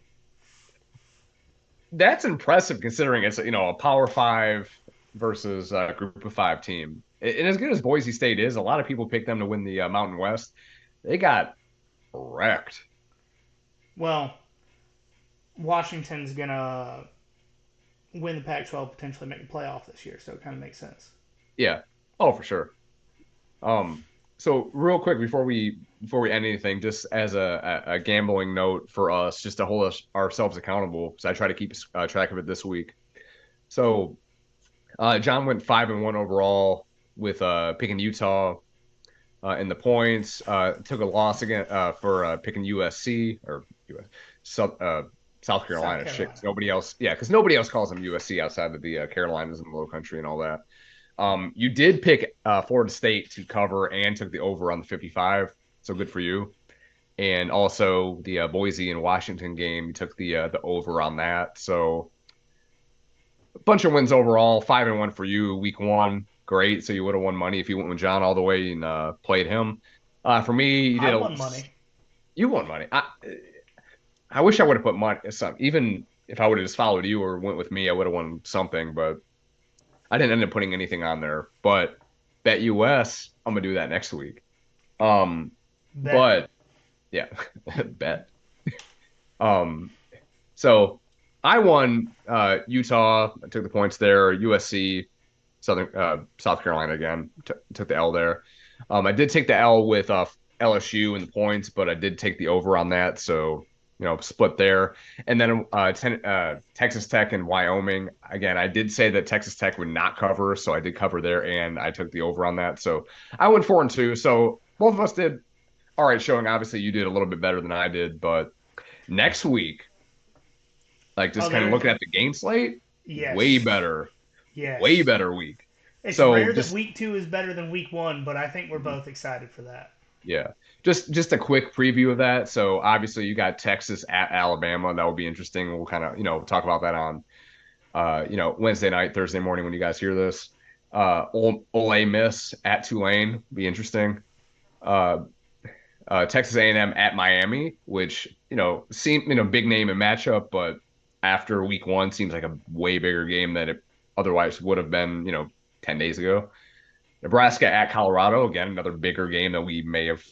That's impressive considering it's a Power Five versus a Group of Five team. And as good as Boise State is, a lot of people picked them to win the Mountain West. They got wrecked. Well, Washington's gonna win the Pac-12, potentially make a playoff this year, so it kind of makes sense. Yeah. Oh, for sure. So real quick before we end anything, just as a gambling note for us, just to hold ourselves accountable, because I try to keep track of it this week. So John went 5-1 overall with picking Utah in the points. Took a loss again for picking USC or US, South South Carolina. Shit, 'cause Carolina. nobody else. Yeah, because nobody else calls them USC outside of the Carolinas and the Low Country and all that. You did pick Florida State to cover and took the over on the 55, so good for you. And also the Boise and Washington game, you took the over on that. So a bunch of wins overall. 5-1 for you, week one. Great. So you would have won money if you went with John all the way and played him. For me, I won money. you won money. I wish I would have put money. Even if I would have just followed you or went with me, I would have won something. But I didn't end up putting anything on there. But Bet US, I'm gonna do that next week. Um, Bet. but yeah, bet. Um, so I won Utah. I took the points there. USC, South Carolina again. Took the L there. I did take the L with LSU in the points, but I did take the over on that. So split there. And then Texas Tech and Wyoming. Again, I did say that Texas Tech would not cover, so I did cover there, and I took the over on that. So I went 4-2. So both of us did all right showing. Obviously, you did a little bit better than I did, but Next week, like just Oh, kind of there- looking at the game slate, Yes. way better week. It's So rare just that week 2 is better than week 1, but I think we're both excited for that. yeah, just a quick preview of that. So obviously you got Texas at Alabama. That will be interesting. We'll kind of talk about that on Wednesday night, Thursday morning when you guys hear this. Ole Miss at Tulane, be interesting. Texas A&M at Miami, which seem big name and matchup, but after week 1 seems like a way bigger game than it otherwise would have been 10 days ago. Nebraska at Colorado, again another bigger game that we may have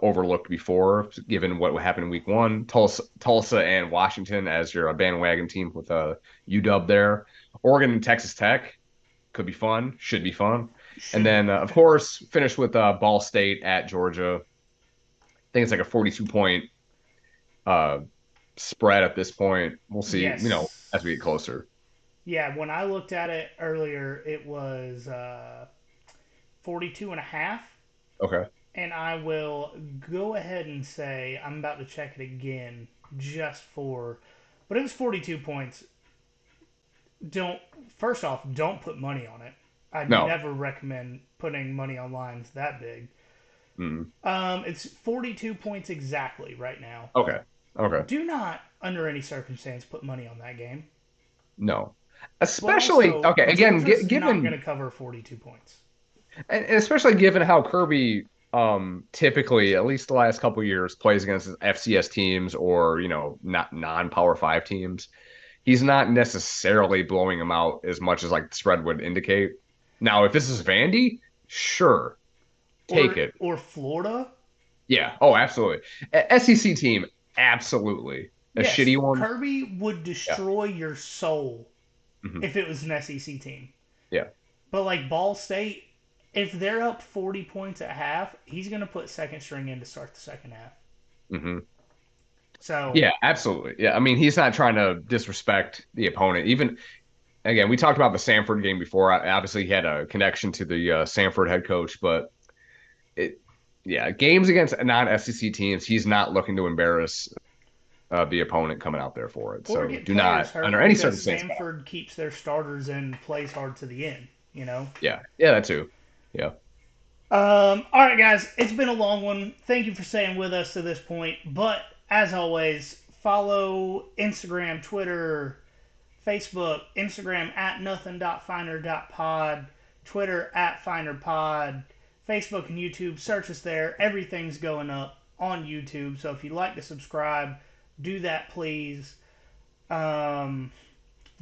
overlooked before, given what happened in week 1. Tulsa and Washington as your bandwagon team with UW there. Oregon and Texas Tech could be fun, should be fun. And then, of course, finish with Ball State at Georgia. I think it's like a 42-point spread at this point. We'll see, Yes. As we get closer. Yeah, when I looked at it earlier, it was 42.5. Okay. And I will go ahead and say, I'm about to check it again but it was 42 points. First off, don't put money on it. I never recommend putting money on lines that big. It's 42 points exactly right now. Okay. Do not, under any circumstance, put money on that game. No. Especially, also, again, Georgia's given not going to cover 42 points. And especially given how Kirby typically, at least the last couple of years, plays against FCS teams or not non-Power 5 teams, he's not necessarily blowing them out as much as like the spread would indicate. Now, if this is Vandy, sure, take it. Or Florida. Yeah. Oh, absolutely. SEC team, absolutely. A shitty one. Kirby would destroy your soul if it was an SEC team. Yeah. But like Ball State, if they're up 40 points at half, he's going to put second string in to start the second half. Mm-hmm. So yeah, absolutely. Yeah, I mean, he's not trying to disrespect the opponent. Even again, we talked about the Samford game before. Obviously, he had a connection to the Samford head coach, but games against non-SEC teams, he's not looking to embarrass the opponent coming out there for it. So do not, under any circumstance. Samford keeps their starters and plays hard to the end. Yeah, that too. Yeah. All right, guys, it's been a long one. Thank you for staying with us to this point. But as always, follow Instagram, Twitter, Facebook. Instagram at nothing.finer.pod, Twitter at finerpod, Facebook and YouTube. Search us there. Everything's going up on YouTube. So if you'd like to subscribe, do that, please. Rate and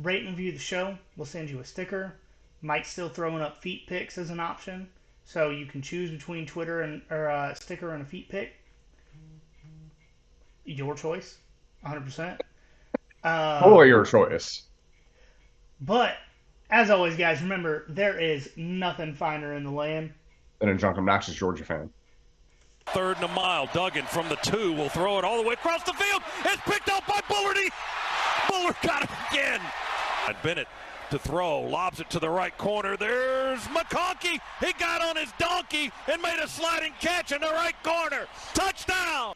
review the show. We'll send you a sticker. Mike's still throwing up feet pics as an option, so you can choose between Twitter or a sticker and a feet pic. Your choice, 100%. Totally your choice. But as always, guys, remember there is nothing finer in the land than a drunk, obnoxious Georgia fan. 3rd and a mile. Duggan from the 2 will throw it all the way across the field. It's picked up by Bullardy. Bullard got it again. And Bennett to throw, lobs it to the right corner. There's McConkey. He got on his donkey and made a sliding catch in the right corner. Touchdown!